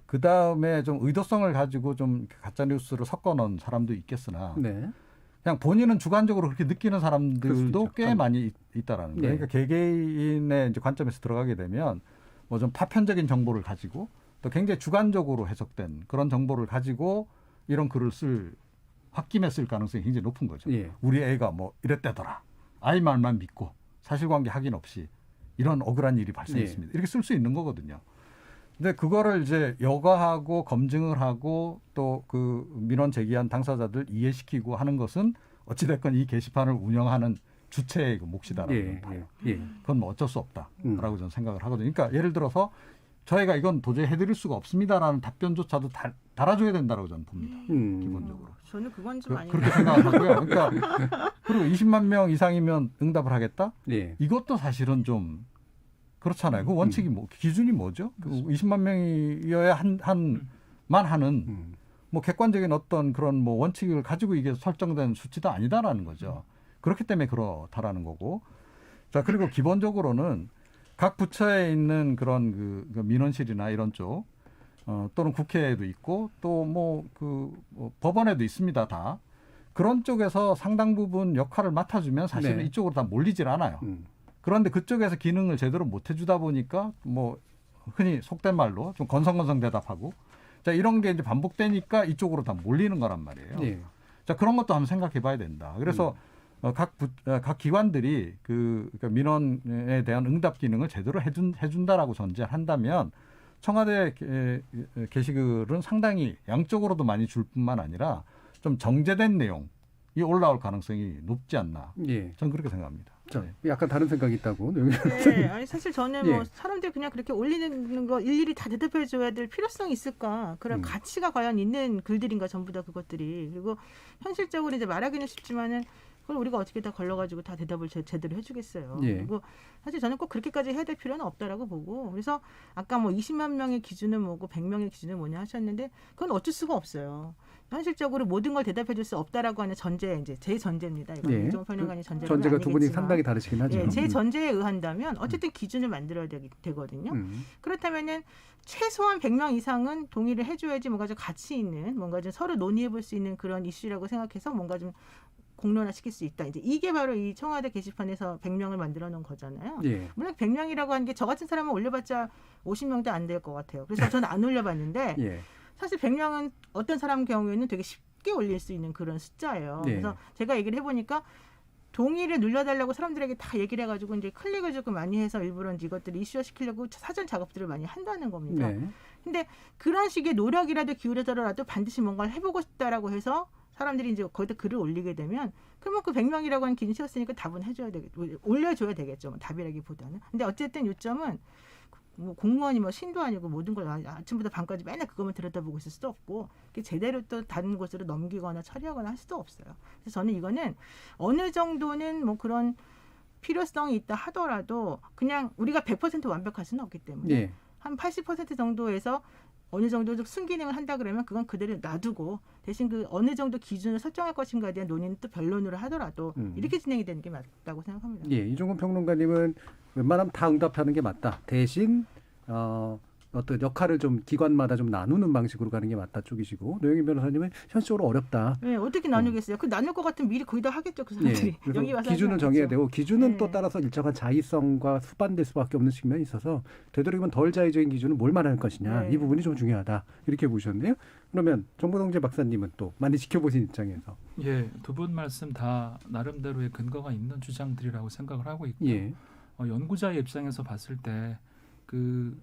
그 다음에 좀 의도성을 가지고 좀 가짜 뉴스를 섞어 넣은 사람도 있겠으나 네. 그냥 본인은 주관적으로 그렇게 느끼는 사람들도 꽤 그렇죠. 많이 있다라는 거예요. 네. 그러니까 개개인의 이제 관점에서 들어가게 되면 뭐 좀 파편적인 정보를 가지고 또 굉장히 주관적으로 해석된 그런 정보를 가지고 이런 글을 홧김에 쓸 가능성이 굉장히 높은 거죠. 예. 우리 애가 뭐 이랬다더라. 아이 말만 믿고 사실관계 확인 없이 이런 억울한 일이 발생했습니다. 이렇게 쓸 수 있는 거거든요. 근데 그거를 이제 여과하고 검증을 하고 또 그 민원 제기한 당사자들 이해시키고 하는 것은 어찌됐건 이 게시판을 운영하는 주체의 그 몫이다라고 봐요. 그건 뭐 어쩔 수 없다라고 저는 생각을 하거든요. 그러니까 예를 들어서 저희가 이건 도저히 해드릴 수가 없습니다라는 답변조차도 달아줘야 된다라고 저는 봅니다. 기본적으로. 저는 그건 좀 아니에요. 그렇게 생각하고요. 그러니까 그리고 20만 명 이상이면 응답을 하겠다? 예. 이것도 사실은 좀 그렇잖아요. 그 원칙이 기준이 뭐죠? 그 20만 명이어야 만 하는 뭐 객관적인 어떤 그런 뭐 원칙을 가지고 이게 설정된 수치도 아니다라는 거죠. 그렇기 때문에 그렇다라는 거고. 자, 그리고 기본적으로는 각 부처에 있는 그런 그 민원실이나 이런 쪽 또는 국회에도 있고 또 뭐 법원에도 있습니다. 다. 그런 쪽에서 상당 부분 역할을 맡아주면 사실은 네. 이쪽으로 다 몰리질 않아요. 그런데 그쪽에서 기능을 제대로 못 해주다 보니까 뭐 흔히 속된 말로 좀 건성건성 대답하고 자 이런 게 이제 반복되니까 이쪽으로 다 몰리는 거란 말이에요. 예. 자 그런 것도 한번 생각해 봐야 된다. 그래서 각 기관들이 그러니까 민원에 대한 응답 기능을 제대로 해준다라고 전제한다면 청와대 게시글은 상당히 양쪽으로도 많이 줄 뿐만 아니라 좀 정제된 내용이 올라올 가능성이 높지 않나. 예. 저는 그렇게 생각합니다. 자, 약간 다른 생각이 있다고. 네, 아니 사실 저는 예. 뭐 사람들이 그냥 그렇게 올리는 거 일일이 다 대답해 줘야 될 필요성이 있을까? 그런 가치가 과연 있는 글들인가 전부 다 그것들이. 그리고 현실적으로 이제 말하기는 쉽지만은 그걸 우리가 어떻게 다 걸러가지고 다 대답을 제대로 해주겠어요. 예. 그리고 사실 저는 꼭 그렇게까지 해야 될 필요는 없다라고 보고 그래서 아까 뭐 20만 명의 기준은 뭐고 100명의 기준은 뭐냐 하셨는데 그건 어쩔 수가 없어요. 현실적으로 모든 걸 대답해줄 수 없다라고 하는 전제 이제 제 전제입니다. 이건 예. 이종호 평론가님 전제는 전제가 두 분이 아니겠지만. 상당히 다르시긴 하죠. 예, 제 전제에 의한다면 어쨌든 기준을 만들어야 되거든요. 그렇다면은 최소한 100명 이상은 동의를 해줘야지 뭔가 좀 가치 있는 뭔가 좀 서로 논의해볼 수 있는 그런 이슈라고 생각해서 뭔가 좀 공론화시킬 수 있다. 이제 이게 바로 이 청와대 게시판에서 100명을 만들어 놓은 거잖아요. 예. 물론 100명이라고 하는 게 저 같은 사람은 올려봤자 50명도 안 될 것 같아요. 그래서 저는 안 올려봤는데 예. 사실 100명은 어떤 사람 경우에는 되게 쉽게 올릴 수 있는 그런 숫자예요. 네. 그래서 제가 얘기를 해보니까 동의를 눌러달라고 사람들에게 다 얘기를 해가지고 이제 클릭을 조금 많이 해서 일부러 이제 이것들을 이슈화 시키려고 사전 작업들을 많이 한다는 겁니다. 네. 근데 그런 식의 노력이라도 기울여서라도 반드시 뭔가를 해보고 싶다라고 해서 사람들이 이제 거기다 글을 올리게 되면 그러면 그 100명이라고 하는 기준 세웠으니까 답은 해줘야 되겠죠. 올려줘야 되겠죠. 뭐 답이라기보다는. 근데 어쨌든 요점은 뭐 공무원이 뭐 신도 아니고 모든 걸 아침부터 밤까지 맨날 그것만 들여다보고 있을 수도 없고 제대로 또 다른 곳으로 넘기거나 처리하거나 할 수도 없어요. 그래서 저는 이거는 어느 정도는 뭐 그런 필요성이 있다 하더라도 그냥 우리가 100% 완벽할 수는 없기 때문에 예. 한 80% 정도에서 어느 정도 좀 순기능을 한다 그러면 그건 그대로 놔두고 대신 그 어느 정도 기준을 설정할 것인가에 대한 논의는 또 변론으로 하더라도 이렇게 진행이 되는 게 맞다고 생각합니다. 예, 이종근 평론가님은 웬만하면 다 응답하는 게 맞다. 대신 어떤 역할을 좀 기관마다 좀 나누는 방식으로 가는 게 맞다 쪽이시고 노영희 변호사님은 현실적으로 어렵다. 네, 어떻게 나누겠어요? 그 나눌 것 같으면 미리 거기다 하겠죠, 그 사람들이. 예, 그래서 여기 와서 기준을 하지 정해야 않겠죠. 되고 기준은 네. 또 따라서 일정한 자의성과 수반될 수밖에 없는 측면이 있어서 되도록이면 덜 자의적인 기준은 뭘 말하는 것이냐 네. 이 부분이 좀 중요하다 이렇게 보셨네요. 그러면 정보동재 박사님은 또 많이 지켜보신 입장에서 예, 두 분 말씀 다 나름대로의 근거가 있는 주장들이라고 생각을 하고 있고 예, 연구자의 입장에서 봤을 때 그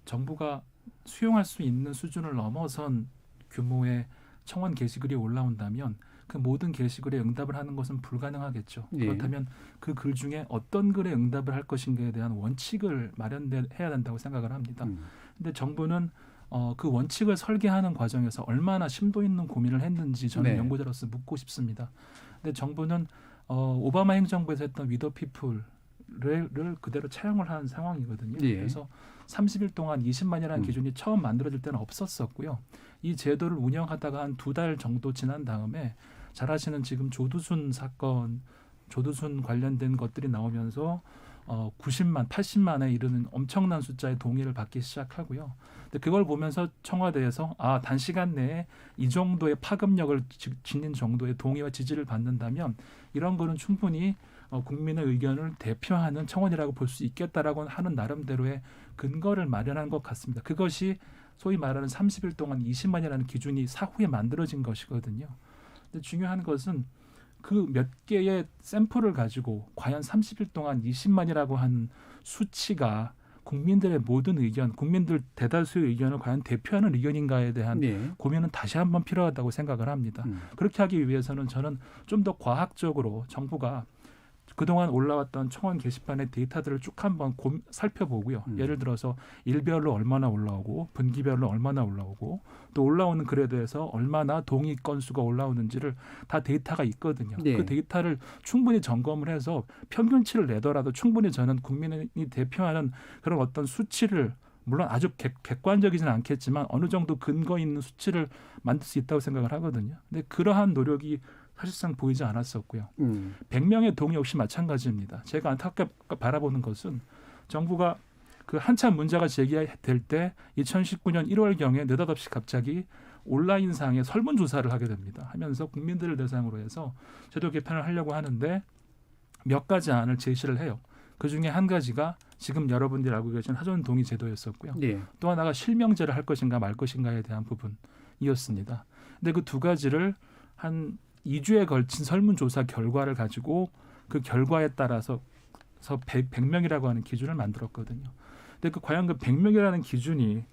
정부가 수용할 수 있는 수준을 넘어선 규모의 청원 게시글이 올라온다면 그 모든 게시글에 응답을 하는 것은 불가능하겠죠. 예. 그렇다면 그 글 중에 어떤 글에 응답을 할 것인가에 대한 원칙을 마련해야 된다고 생각을 합니다. 근데 정부는 그 원칙을 설계하는 과정에서 얼마나 심도 있는 고민을 했는지 저는 네. 연구자로서 묻고 싶습니다. 근데 정부는 오바마 행정부에서 했던 위더 피플을 그대로 차용을 한 상황이거든요. 예. 그래서 30일 동안 20만이라는 기준이 처음 만들어질 때는 없었었고요. 이 제도를 운영하다가 한 2달 정도 지난 다음에 잘 아시는 지금 조두순 사건, 조두순 관련된 것들이 나오면서 90만, 80만에 이르는 엄청난 숫자의 동의를 받기 시작하고요. 근데 그걸 보면서 청와대에서 단시간 내에 이 정도의 파급력을 지닌 정도의 동의와 지지를 받는다면 이런 거는 충분히 국민의 의견을 대표하는 청원이라고 볼 수 있겠다라고 하는 나름대로의 근거를 마련한 것 같습니다. 그것이 소위 말하는 30일 동안 20만이라는 기준이 사후에 만들어진 것이거든요. 근데 중요한 것은 그 몇 개의 샘플을 가지고 과연 30일 동안 20만이라고 한 수치가 국민들의 모든 의견, 국민들 대다수의 의견을 과연 대표하는 의견인가에 대한 네. 고민은 다시 한번 필요하다고 생각을 합니다. 그렇게 하기 위해서는 저는 좀 더 과학적으로 정부가 그동안 올라왔던 청원 게시판의 데이터들을 쭉 한번 살펴보고요. 예를 들어서 일별로 얼마나 올라오고 분기별로 얼마나 올라오고 또 올라오는 글에 대해서 얼마나 동의 건수가 올라오는지를 다 데이터가 있거든요. 네. 그 데이터를 충분히 점검을 해서 평균치를 내더라도 충분히 저는 국민이 대표하는 그런 어떤 수치를 물론 아주 객관적이지는 않겠지만 어느 정도 근거 있는 수치를 만들 수 있다고 생각을 하거든요. 근데 그러한 노력이 사실상 보이지 않았었고요. 100명의 동의 역시 마찬가지입니다. 제가 안타깝게 바라보는 것은 정부가 그 한참 문제가 제기될 때 2019년 1월경에 느닷없이 갑자기 온라인상에 설문조사를 하게 됩니다. 하면서 국민들을 대상으로 해서 제도 개편을 하려고 하는데 몇 가지 안을 제시를 해요. 그중에 한 가지가 지금 여러분들이 알고 계신 하전 동의 제도였었고요. 네. 또 하나가 실명제를 할 것인가 말 것인가에 대한 부분이었습니다. 근데 그 두 가지를 한 2주에 걸친 설문조사 결과를 가지고 그 결과에 따라서 100명이라고 하는 기준을 만들었거든요. 근데 과연 그 100명이라는 기준이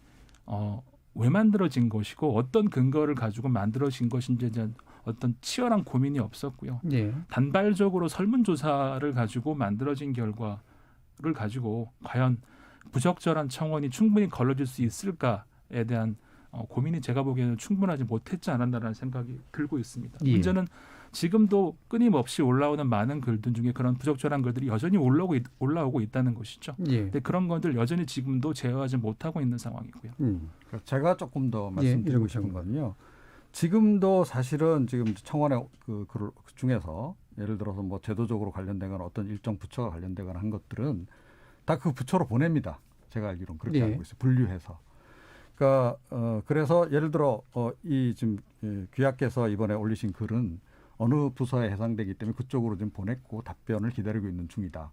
왜 만들어진 것이고 어떤 근거를 가지고 만들어진 것인지에 대한 어떤 치열한 고민이 없었고요. 네. 단발적으로 설문조사를 가지고 만들어진 결과를 가지고 과연 부적절한 청원이 충분히 걸러질 수 있을까에 대한 고민이 제가 보기에는 충분하지 못했지 않았나라는 생각이 들고 있습니다. 예. 문제는 지금도 끊임없이 올라오는 많은 글들 중에 그런 부적절한 글들이 여전히 올라오고 있다는 것이죠. 예. 근데 그런 것들 여전히 지금도 제어하지 못하고 있는 상황이고요. 제가 조금 더 예, 말씀드리고 이러고 싶은 있는 건요. 지금도 사실은 지금 청원의 그 중에서 예를 들어서 뭐 제도적으로 관련되거나 어떤 일정 부처가 관련되거나 한 것들은 다 그 부처로 보냅니다. 제가 알기로는 그렇게 예. 알고 있어요. 분류해서. 그러니까 그래서 예를 들어 이 지금 귀하께서 이번에 올리신 글은 어느 부서에 해당되기 때문에 그쪽으로 지금 보냈고 답변을 기다리고 있는 중이다.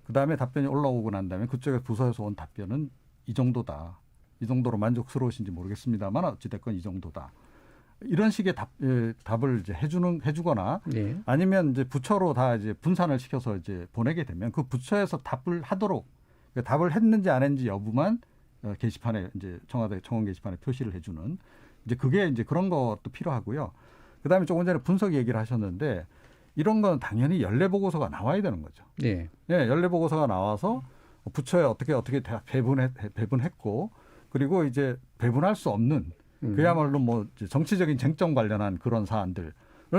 그다음에 답변이 올라오고 난 다음에 그쪽에 부서에서 온 답변은 이 정도다. 이 정도로 만족스러우신지 모르겠습니다만 어찌됐건 이 정도다. 이런 식의 답을 이제 해주거나 예. 아니면 이제 부처로 다 이제 분산을 시켜서 이제 보내게 되면 그 부처에서 답을 하도록 답을 했는지 안 했는지 여부만 게시판에 이제 청와대 청원 게시판에 표시를 해주는 이제 그게 이제 그런 것도 필요하고요. 그다음에 조금 전에 분석 얘기를 하셨는데 이런 건 당연히 연례 보고서가 나와야 되는 거죠. 예. 예, 연례 보고서가 나와서 부처에 어떻게 배분했고 그리고 이제 배분할 수 없는 그야말로 뭐 정치적인 쟁점 관련한 그런 사안들은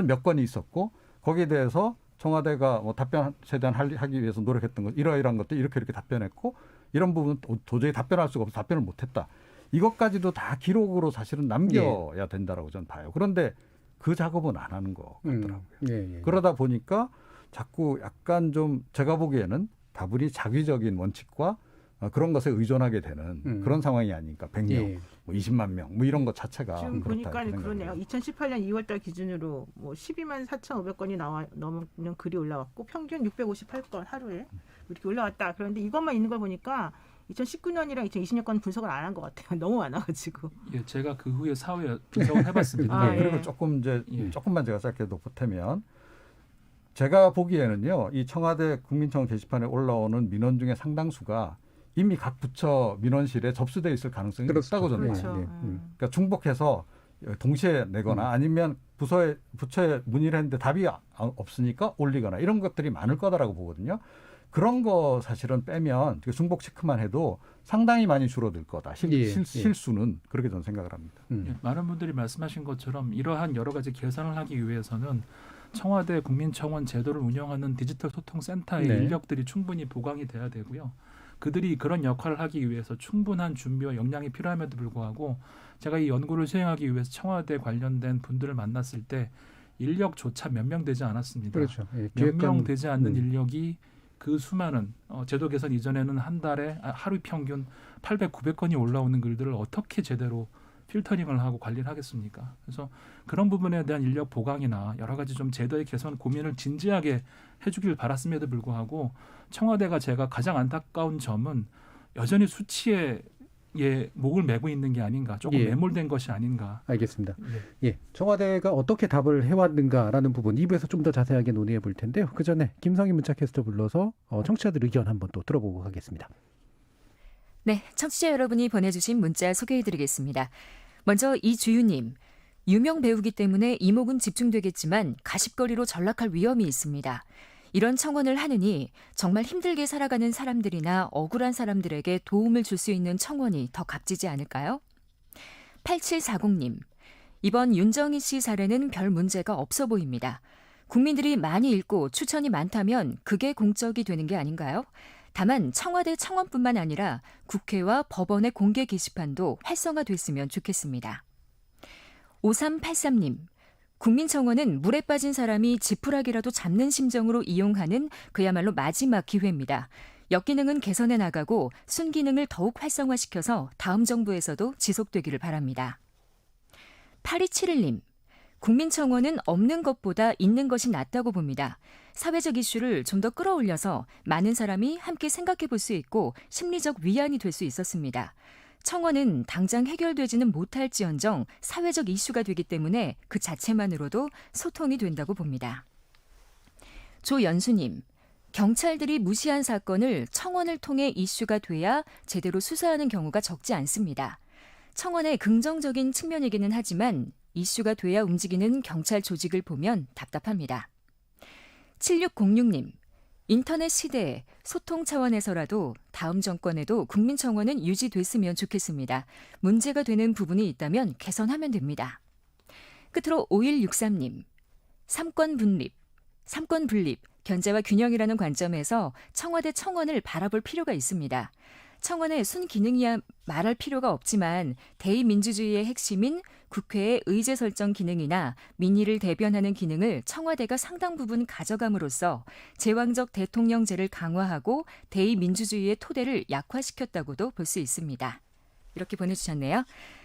몇 건이 있었고 거기에 대해서 청와대가 뭐 답변 최대한 하기 위해서 노력했던 것 이러이러한 것들 이렇게 답변했고 이런 부분 도저히 답변할 수가 없어서 답변을 못했다. 이것까지도 다 기록으로 사실은 남겨야 된다라고 저는 봐요. 그런데 그 작업은 안 하는 것 같더라고요. 예. 그러다 보니까 자꾸 약간 좀 제가 보기에는 다분히 자기적인 원칙과 그런 것에 의존하게 되는 그런 상황이 아닐까. 100명, 예. 뭐 20만 명, 뭐 이런 것 자체가 지금 보니까 그렇다 그러네요. 2018년 2월달 기준으로 뭐 12만 4,500건이 넘는 글이 올라왔고 평균 658건 하루에 이렇게 올라왔다. 그런데 이것만 있는 걸 보니까 2019년이랑 2020년 분석을 안 한 것 같아요. 너무 많아가지고. 예, 제가 그 후에 사후에 분석을 해봤습니다. 아, 예. 그리고 조금 이제 예. 조금만 제가 짧게 더 보태면 제가 보기에는요, 이 청와대 국민청원 게시판에 올라오는 민원 중에 상당수가 이미 각 부처 민원실에 접수돼 있을 가능성이 있다고 저는 그렇죠. 봐요. 예. 그러니까 중복해서 동시에 내거나 아니면 부처에 문의를 했는데 답이 없으니까 올리거나 이런 것들이 많을 거다라고 보거든요. 그런 거 사실은 빼면 중복 체크만 해도 상당히 많이 줄어들 거다. 실수는 그렇게 저는 생각을 합니다. 예, 많은 분들이 말씀하신 것처럼 이러한 여러 가지 개선을 하기 위해서는 청와대 국민청원 제도를 운영하는 디지털 소통센터의 네. 인력들이 충분히 보강이 돼야 되고요. 그들이 그런 역할을 하기 위해서 충분한 준비와 역량이 필요함에도 불구하고 제가 이 연구를 수행하기 위해서 청와대 관련된 분들을 만났을 때 인력조차 몇 명 되지 않았습니다. 그렇죠. 예. 몇 기획관- 명 되지 않는 인력이 그 수많은 제도 개선 이전에는 한 달에 하루 평균 800, 900건이 올라오는 글들을 어떻게 제대로 필터링을 하고 관리를 하겠습니까? 그래서 그런 부분에 대한 인력 보강이나 여러 가지 좀 제도의 개선 고민을 진지하게 해주길 바랐음에도 불구하고 청와대가 제가 가장 안타까운 점은 여전히 수치에 목을 메고 있는 게 아닌가, 조금 예. 매몰된 것이 아닌가. 알겠습니다. 예. 예, 청와대가 어떻게 답을 해왔는가라는 부분 2부에서 좀 더 자세하게 논의해 볼 텐데요. 그 전에 김성희 문자캐스터 불러서 청취자들 의견 한번 또 들어보고 가겠습니다. 네, 청취자 여러분이 보내주신 문자 소개해드리겠습니다. 먼저 이주유님, 유명 배우기 때문에 이목은 집중되겠지만 가십거리로 전락할 위험이 있습니다. 이런 청원을 하느니 정말 힘들게 살아가는 사람들이나 억울한 사람들에게 도움을 줄 수 있는 청원이 더 값지지 않을까요? 8740님, 이번 윤정희 씨 사례는 별 문제가 없어 보입니다. 국민들이 많이 읽고 추천이 많다면 그게 공적이 되는 게 아닌가요? 다만 청와대 청원뿐만 아니라 국회와 법원의 공개 게시판도 활성화됐으면 좋겠습니다. 5383님, 국민청원은 물에 빠진 사람이 지푸라기라도 잡는 심정으로 이용하는 그야말로 마지막 기회입니다. 역기능은 개선해 나가고 순기능을 더욱 활성화시켜서 다음 정부에서도 지속되기를 바랍니다. 8271님, 국민청원은 없는 것보다 있는 것이 낫다고 봅니다. 사회적 이슈를 좀 더 끌어올려서 많은 사람이 함께 생각해 볼 수 있고 심리적 위안이 될 수 있었습니다. 청원은 당장 해결되지는 못할지언정 사회적 이슈가 되기 때문에 그 자체만으로도 소통이 된다고 봅니다. 조연수님, 경찰들이 무시한 사건을 청원을 통해 이슈가 돼야 제대로 수사하는 경우가 적지 않습니다. 청원의 긍정적인 측면이기는 하지만 이슈가 돼야 움직이는 경찰 조직을 보면 답답합니다. 7606님, 인터넷 시대에 소통 차원에서라도 다음 정권에도 국민청원은 유지됐으면 좋겠습니다. 문제가 되는 부분이 있다면 개선하면 됩니다. 끝으로 5163님. 삼권 분립, 견제와 균형이라는 관점에서 청와대 청원을 바라볼 필요가 있습니다. 청원의 순기능이야 말할 필요가 없지만 대의민주주의의 핵심인 국회의 의제 설정 기능이나 민의를 대변하는 기능을 청와대가 상당 부분 가져감으로써 제왕적 대통령제를 강화하고 대의민주주의의 토대를 약화시켰다고도 볼 수 있습니다. 이렇게 보내주셨네요.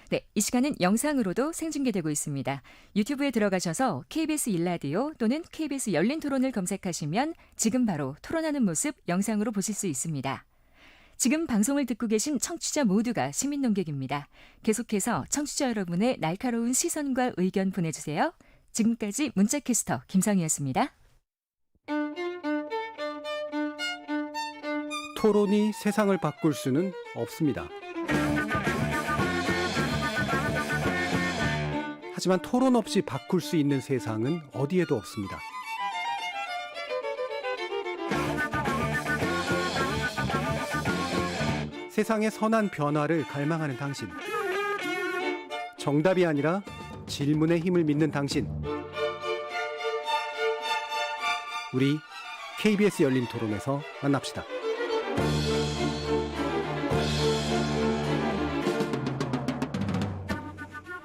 네, 이 시간은 영상으로도 생중계되고 있습니다. 유튜브에 들어가셔서 KBS 일라디오 또는 KBS 열린 토론을 검색하시면 지금 바로 토론하는 모습 영상으로 보실 수 있습니다. 지금 방송을 듣고 계신 청취자 모두가 시민 논객입니다. 계속해서 청취자 여러분의 날카로운 시선과 의견 보내주세요. 지금까지 문자캐스터 김상희였습니다. 토론이 세상을 바꿀 수는 없습니다. 하지만 토론 없이 바꿀 수 있는 세상은 어디에도 없습니다. 세상의 선한 변화를 갈망하는 당신. 정답이 아니라 질문의 힘을 믿는 당신. 우리 KBS 열린 토론에서 만납시다.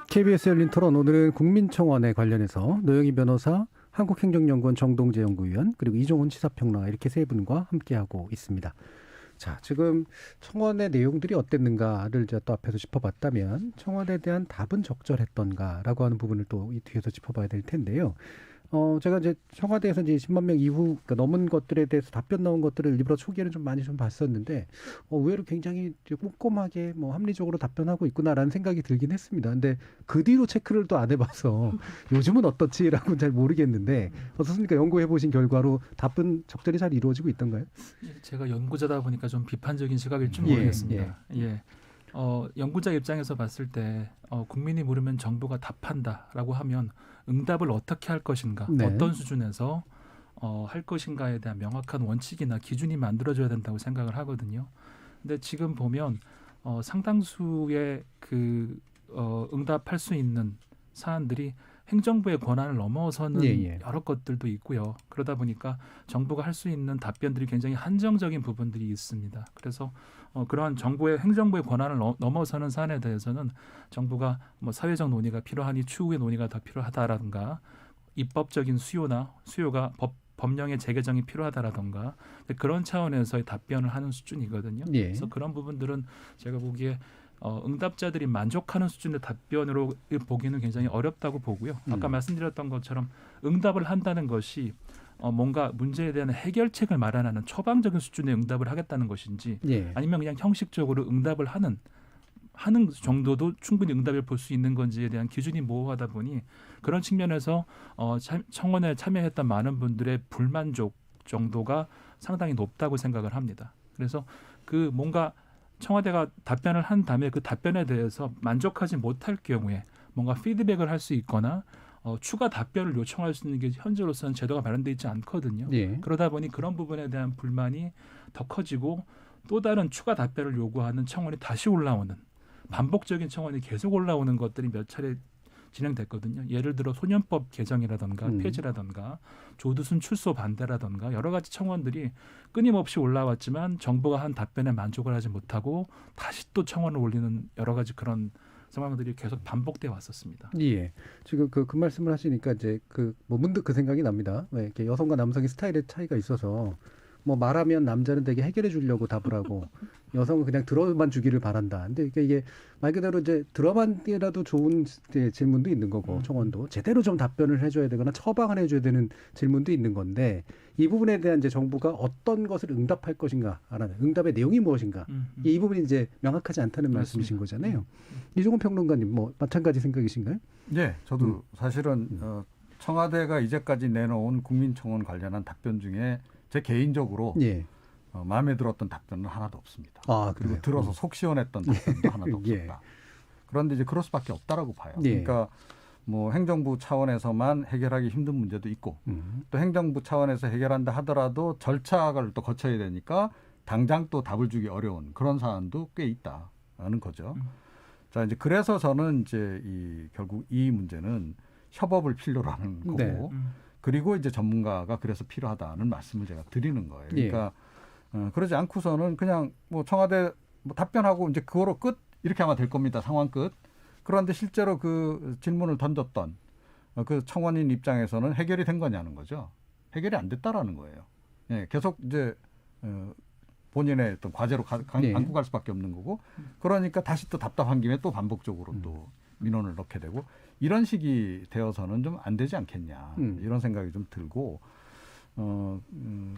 KBS 열린 토론, 오늘은 국민청원에 관련해서 노영희 변호사, 한국행정연구원 정동재 연구위원, 그리고 이종훈 시사평론가 이렇게 세 분과 함께하고 있습니다. 자, 지금 청원의 내용들이 어땠는가를 이제 또 앞에서 짚어봤다면 청원에 대한 답은 적절했던가라고 하는 부분을 또 이 뒤에서 짚어봐야 될 텐데요. 제가 이제 청와대에서 이제 10만 명 이후 그러니까 넘은 것들에 대해서 답변 나온 것들을 일부러 초기에는 좀 많이 좀 봤었는데 의외로 굉장히 꼼꼼하게 뭐 합리적으로 답변하고 있구나라는 생각이 들긴 했습니다. 근데 그 뒤로 체크를 또 안 해봐서 요즘은 어떻지라고는 잘 모르겠는데 어떻습니까? 연구해 보신 결과로 답변 적절히 잘 이루어지고 있던가요? 제가 연구자다 보니까 좀 비판적인 시각일지 모르겠습니다. 연구자 입장에서 봤을 때 국민이 물으면 정부가 답한다라고 하면 응답을 어떻게 할 것인가, 네. 어떤 수준에서 할 것인가에 대한 명확한 원칙이나 기준이 만들어져야 된다고 생각을 하거든요. 근데 지금 보면 상당수의 응답할 수 있는 사안들이 행정부의 권한을 넘어서는 여러 것들도 있고요. 그러다 보니까 정부가 할 수 있는 답변들이 굉장히 한정적인 부분들이 있습니다. 그래서 그러한 행정부의 권한을 넘어서는 사안에 대해서는 정부가 뭐 사회적 논의가 필요하니 추후의 논의가 더 필요하다라든가 입법적인 수요가 법령의 재개정이 필요하다라든가 그런 차원에서의 답변을 하는 수준이거든요. 그래서 그런 부분들은 제가 보기에 응답자들이 만족하는 수준의 답변으로 보기는 굉장히 어렵다고 보고요. 아까 말씀드렸던 것처럼 응답을 한다는 것이 뭔가 문제에 대한 해결책을 마련하는 처방적인 수준의 응답을 하겠다는 것인지 아니면 그냥 형식적으로 응답을 하는 정도도 충분히 응답을 볼 수 있는 건지에 대한 기준이 모호하다 보니 그런 측면에서 청원에 참여했던 많은 분들의 불만족 정도가 상당히 높다고 생각을 합니다. 그래서 뭔가 청와대가 답변을 한 다음에 그 답변에 대해서 만족하지 못할 경우에 뭔가 피드백을 할 수 있거나 추가 답변을 요청할 수 있는 게 현재로서는 제도가 마련되어 있지 않거든요. 그러다 보니 그런 부분에 대한 불만이 더 커지고 또 다른 추가 답변을 요구하는 청원이 다시 올라오는 반복적인 청원이 계속 올라오는 것들이 몇 차례 진행됐거든요. 예를 들어 소년법 개정이라든가 폐지라든가 조두순 출소 반대라든가 여러 가지 청원들이 끊임없이 올라왔지만 정부가 한 답변에 만족을 하지 못하고 다시 또 청원을 올리는 여러 가지 그런 상황들이 계속 반복돼 왔었습니다. 지금 그 말씀을 하시니까 이제 문득 그 생각이 납니다. 왜 이렇게 여성과 남성의 스타일의 차이가 있어서 뭐 말하면 남자는 되게 해결해 주려고 답을 하고 여성은 그냥 들어만 주기를 바란다. 근데 이게 말 그대로 이제 들어만이라도 좋은 질문도 있는 거고 청원도 제대로 좀 답변을 해줘야 되거나 처방을 해줘야 되는 질문도 있는 건데 이 부분에 대한 이제 정부가 어떤 것을 응답할 것인가, 응답의 내용이 무엇인가 이 부분이 이제 명확하지 않다는 말씀이신 거잖아요. 이종훈 평론가님 뭐 마찬가지 생각이신가요? 네, 저도 사실은 청와대가 이제까지 내놓은 국민청원 관련한 답변 중에 제 개인적으로 마음에 들었던 답변은 하나도 없습니다. 그리고 들어서 속 시원했던 답변도 하나도 없습니다. 그런데 이제 그럴 수밖에 없다라고 봐요. 그러니까 뭐 행정부 차원에서만 해결하기 힘든 문제도 있고 또 행정부 차원에서 해결한다 하더라도 절차를 또 거쳐야 되니까 당장 또 답을 주기 어려운 그런 사안도 꽤 있다는 거죠. 자, 이제 그래서 저는 이제 결국 이 문제는 협업을 필요로 하는 거고 네. 그리고 이제 전문가가 그래서 필요하다는 말씀을 제가 드리는 거예요. 그러니까 그러지 않고서는 그냥 뭐 청와대 뭐 답변하고 이제 그거로 끝 이렇게 하면 될 겁니다. 상황 끝. 그런데 실제로 그 질문을 던졌던 그 청원인 입장에서는 해결이 된 거냐는 거죠. 해결이 안 됐다라는 거예요. 예, 계속 이제 본인의 어떤 과제로 안고 갈 수밖에 없는 거고 그러니까 다시 또 답답한 김에 또 반복적으로 또 민원을 넣게 되고 이런 식이 되어서는 좀 안 되지 않겠냐 이런 생각이 좀 들고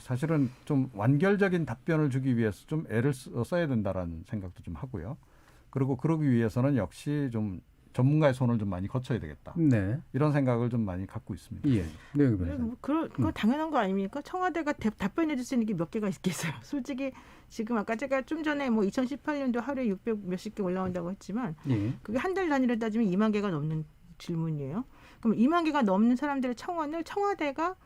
사실은 좀 완결적인 답변을 주기 위해서 좀 애를 써야 된다라는 생각도 좀 하고요. 그리고 그러기 위해서는 역시 좀 전문가의 손을 좀 많이 거쳐야 되겠다. 네. 이런 생각을 좀 많이 갖고 있습니다. 예. 네, 그거 당연한 거 아닙니까? 청와대가 답변해 줄 수 있는 게 몇 개가 있겠어요. 솔직히 지금 아까 제가 좀 전에 뭐 2018년도 하루에 600 몇십 개 올라온다고 했지만 그게 한 달 단위로 따지면 2만 개가 넘는 질문이에요. 그럼 2만 개가 넘는 사람들의 청원을 청와대가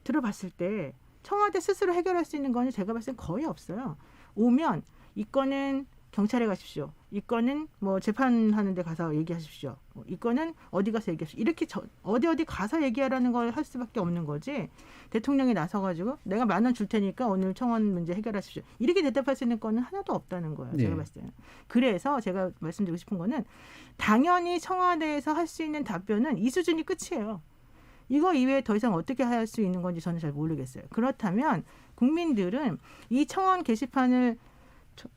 들어봤을 때 청와대 스스로 해결할 수 있는 거는 제가 봤을 땐 거의 없어요. 오면 이 건은 경찰에 가십시오. 이 건은 뭐 재판하는 데 가서 얘기하십시오. 이 건은 어디 가서 얘기하십시오. 이렇게 어디 가서 얘기하라는 걸 할 수밖에 없는 거지. 대통령이 나서가지고 내가 10,000원 줄 테니까 오늘 청원 문제 해결하십시오. 이렇게 대답할 수 있는 거는 하나도 없다는 거예요. 제가 봤을 때는. 그래서 제가 말씀드리고 싶은 거는 당연히 청와대에서 할 수 있는 답변은 이 수준이 끝이에요. 이거 이외에 더 이상 어떻게 할 수 있는 건지 저는 잘 모르겠어요. 그렇다면 국민들은 이 청원 게시판을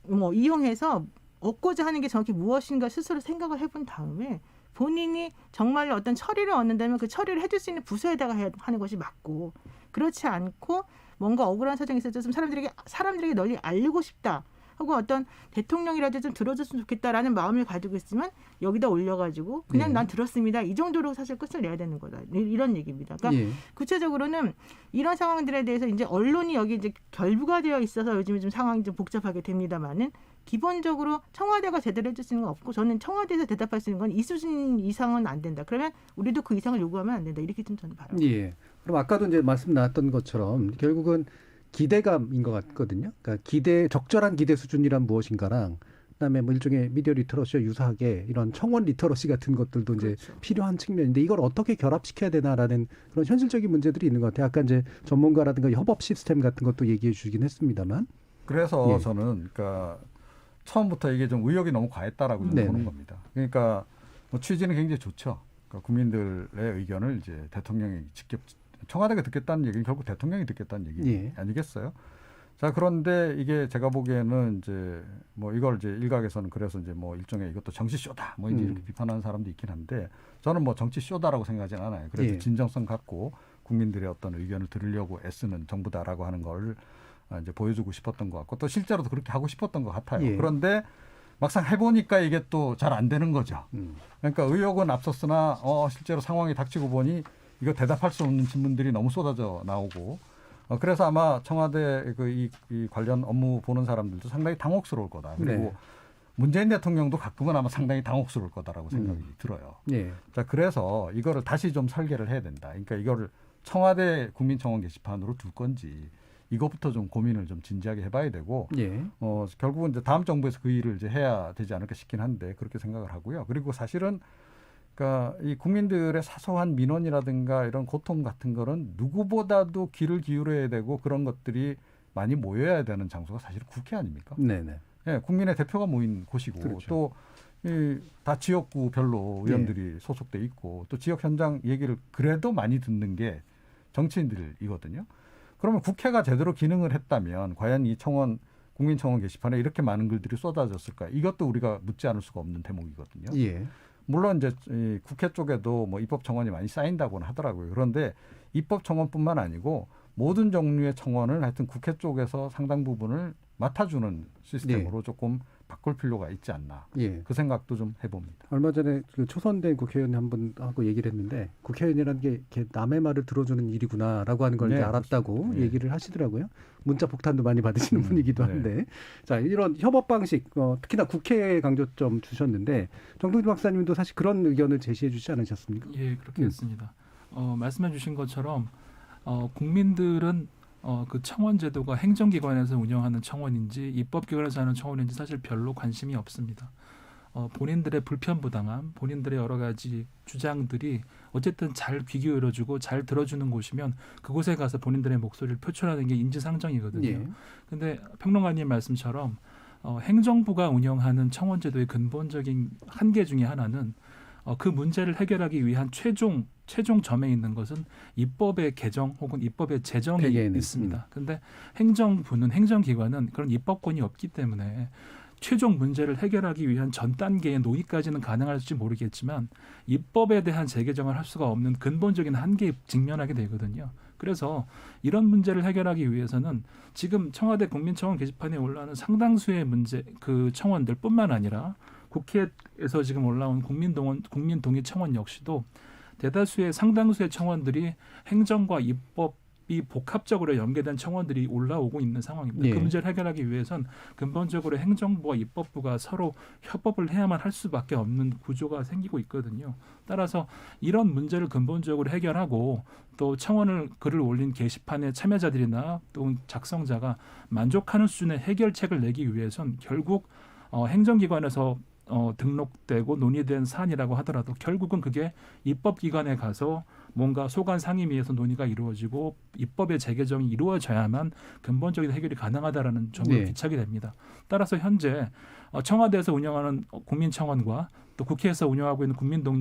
뭐 이용해서 얻고자 하는 게 정확히 무엇인가 스스로 생각을 해본 다음에 본인이 정말로 어떤 처리를 얻는다면 그 처리를 해줄 수 있는 부서에다가 하는 것이 맞고 그렇지 않고 뭔가 억울한 사정이 있어서 좀 사람들에게 널리 알리고 싶다. 혹은 어떤 대통령이라도 좀 들어줬으면 좋겠다라는 마음을 가지고 있으면 여기다 올려가지고 그냥 난 들었습니다. 이 정도로 사실 끝을 내야 되는 거다. 이런 얘기입니다. 그러니까 구체적으로는 이런 상황들에 대해서 이제 언론이 여기 이제 결부가 되어 있어서 요즘에 좀 상황이 좀 복잡하게 됩니다만은 기본적으로 청와대가 제대로 해줄 수 있는 건 없고 저는 청와대에서 대답할 수 있는 건 이 수준 이상은 안 된다. 그러면 우리도 그 이상을 요구하면 안 된다. 이렇게 좀 저는 바랍니다. 예. 그럼 아까도 이제 말씀 나왔던 것처럼 결국은 기대감인 것 같거든요. 그러니까 적절한 기대 수준이란 무엇인가랑 그다음에 뭐 일종의 미디어 리터러시와 유사하게 이런 청원 리터러시 같은 것들도 이제 필요한 측면인데 이걸 어떻게 결합시켜야 되나라는 그런 현실적인 문제들이 있는 것 같아요. 아까 이제 전문가라든가 협업 시스템 같은 것도 얘기해 주시긴 했습니다만. 그래서 저는 그러니까 처음부터 이게 좀 의욕이 너무 과했다라고 좀 보는 겁니다. 그러니까 뭐 취지는 굉장히 좋죠. 그러니까 국민들의 의견을 이제 대통령이 직접 청와대가 듣겠다는 얘기는 결국 대통령이 듣겠다는 얘기 아니겠어요? 자, 그런데 이게 제가 보기에는 이제 뭐 이걸 이제 일각에서는 그래서 이제 뭐 일종의 이것도 정치쇼다 뭐 이제 이렇게 비판하는 사람도 있긴 한데 저는 뭐 정치쇼다라고 생각하지는 않아요. 그래서 진정성 갖고 국민들의 어떤 의견을 들으려고 애쓰는 정부다라고 하는 걸 이제 보여주고 싶었던 것 같고 또 실제로도 그렇게 하고 싶었던 것 같아요. 그런데 막상 해보니까 이게 또 잘 안 되는 거죠. 그러니까 의욕은 앞섰으나 실제로 상황이 닥치고 보니 이거 대답할 수 없는 질문들이 너무 쏟아져 나오고 그래서 아마 청와대 이 관련 업무 보는 사람들도 상당히 당혹스러울 거다. 그리고 문재인 대통령도 가끔은 아마 상당히 당혹스러울 거다라고 생각이 들어요. 자, 그래서 이거를 다시 좀 설계를 해야 된다. 그러니까 이거를 청와대 국민청원 게시판으로 둘 건지 이것부터 좀 고민을 좀 진지하게 해봐야 되고 결국은 이제 다음 정부에서 그 일을 이제 해야 되지 않을까 싶긴 한데 그렇게 생각을 하고요. 그리고 사실은 그러니까 이 국민들의 사소한 민원이라든가 이런 고통 같은 거는 누구보다도 귀를 기울여야 되고 그런 것들이 많이 모여야 되는 장소가 사실 국회 아닙니까? 네네. 예, 국민의 대표가 모인 곳이고 또 다 지역구별로 의원들이 소속돼 있고 또 지역 현장 얘기를 그래도 많이 듣는 게 정치인들이거든요. 그러면 국회가 제대로 기능을 했다면 과연 이 국민청원 게시판에 이렇게 많은 글들이 쏟아졌을까? 이것도 우리가 묻지 않을 수가 없는 대목이거든요. 물론 이제 국회 쪽에도 뭐 입법 청원이 많이 쌓인다고는 하더라고요. 그런데 입법 청원뿐만 아니고 모든 종류의 청원을 하여튼 국회 쪽에서 상당 부분을 맡아주는 시스템으로 조금 바꿀 필요가 있지 않나. 예. 그 생각도 좀 해봅니다. 얼마 전에 그 초선된 국회의원이 한 분 하고 얘기를 했는데 국회의원이라는 게 이렇게 남의 말을 들어주는 일이구나라고 하는 걸 네, 이제 알았다고 그렇습니다. 얘기를 하시더라고요. 문자 폭탄도 많이 받으시는 분이기도 네. 한데 자 이런 협업 방식 특히나 국회에 강조점 주셨는데 정동진 박사님도 사실 그런 의견을 제시해 주지 않으셨습니까? 예, 그렇게 했습니다. 말씀해 주신 것처럼 국민들은 그 청원 제도가 행정기관에서 운영하는 청원인지 입법기관에서 하는 청원인지 사실 별로 관심이 없습니다. 본인들의 불편부당함, 본인들의 여러 가지 주장들이 어쨌든 잘 귀 기울여주고 잘 들어주는 곳이면 그곳에 가서 본인들의 목소리를 표출하는 게 인지상정이거든요. 예. 근데 평론가님 말씀처럼 행정부가 운영하는 청원 제도의 근본적인 한계 중에 하나는 그 문제를 해결하기 위한 최종 점에 있는 것은 입법의 개정 혹은 입법의 제정이 있습니다. 그런데 행정기관은 그런 입법권이 없기 때문에 최종 문제를 해결하기 위한 전 단계의 논의까지는 가능할지 모르겠지만 입법에 대한 재개정을 할 수가 없는 근본적인 한계에 직면하게 되거든요. 그래서 이런 문제를 해결하기 위해서는 지금 청와대 국민청원 게시판에 올라오는 상당수의 그 청원들뿐만 아니라 국회에서 지금 올라온 국민동의 청원 역시도 대다수의 상당수의 청원들이 행정과 입법이 복합적으로 연계된 청원들이 올라오고 있는 상황입니다. 예. 그 문제를 해결하기 위해선 근본적으로 행정부와 입법부가 서로 협업을 해야만 할 수밖에 없는 구조가 생기고 있거든요. 따라서 이런 문제를 근본적으로 해결하고 또 글을 올린 게시판의 참여자들이나 또 작성자가 만족하는 수준의 해결책을 내기 위해선 결국 행정기관에서 등록되고 논의된 사안이라고 하더라도 결국은 그게 입법기관에 가서 뭔가 소관 상임위에서 논의가 이루어지고 입법의 재개정이 이루어져야만 근본적인 해결이 가능하다라는 점으로 기착이 됩니다. 따라서 현재 청와대에서 운영하는 국민청원과 또 국회에서 운영하고 있는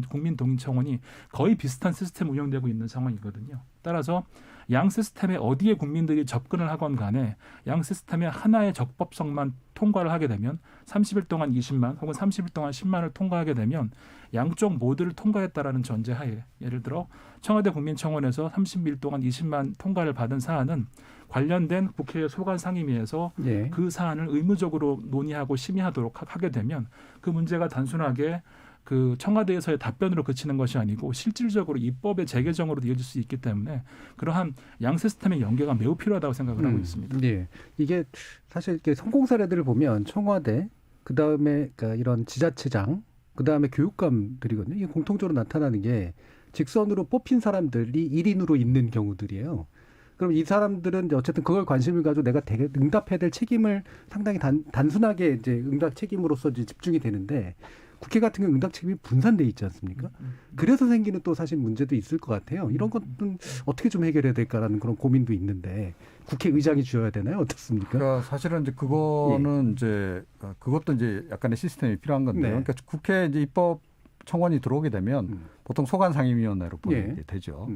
국민동의청원이 거의 비슷한 시스템 운영되고 있는 상황이거든요. 따라서 양 시스템에 어디에 국민들이 접근을 하건 간에 양 시스템의 하나의 적법성만 통과를 하게 되면 30일 동안 20만 혹은 30일 동안 10만을 통과하게 되면 양쪽 모두를 통과했다라는 전제하에 예를 들어 청와대 국민청원에서 30일 동안 20만 통과를 받은 사안은 관련된 국회 소관 상임위에서 그 사안을 의무적으로 논의하고 심의하도록 하게 되면 그 문제가 단순하게 그 청와대에서의 답변으로 그치는 것이 아니고 실질적으로 입법의 재개정으로 이어질 수 있기 때문에 그러한 양 시스템의 연계가 매우 필요하다고 생각을 하고 있습니다. 네, 이게 사실 이렇게 성공 사례들을 보면 청와대, 그 다음에 그러니까 이런 지자체장, 그 다음에 교육감들이거든요. 이게 공통적으로 나타나는 게 직선으로 뽑힌 사람들이 1인으로 있는 경우들이에요. 그럼 이 사람들은 이제 어쨌든 그걸 관심을 가지고 내가 응답해야 될 책임을 상당히 단순하게 이제 응답 책임으로서 이제 집중이 되는데. 국회 같은 경우 응답 책임이 분산돼 있지 않습니까? 그래서 생기는 또 사실 문제도 있을 것 같아요. 이런 것은 어떻게 좀 해결해야 될까라는 그런 고민도 있는데 국회의장이 쥐어야 되나요? 어떻습니까? 그러니까 사실은 이제 그거는 이제 그것도 이제 약간의 시스템이 필요한 건데요. 그러니까 국회 이제 입법 청원이 들어오게 되면 보통 소관상임위원회로 보내게 되죠.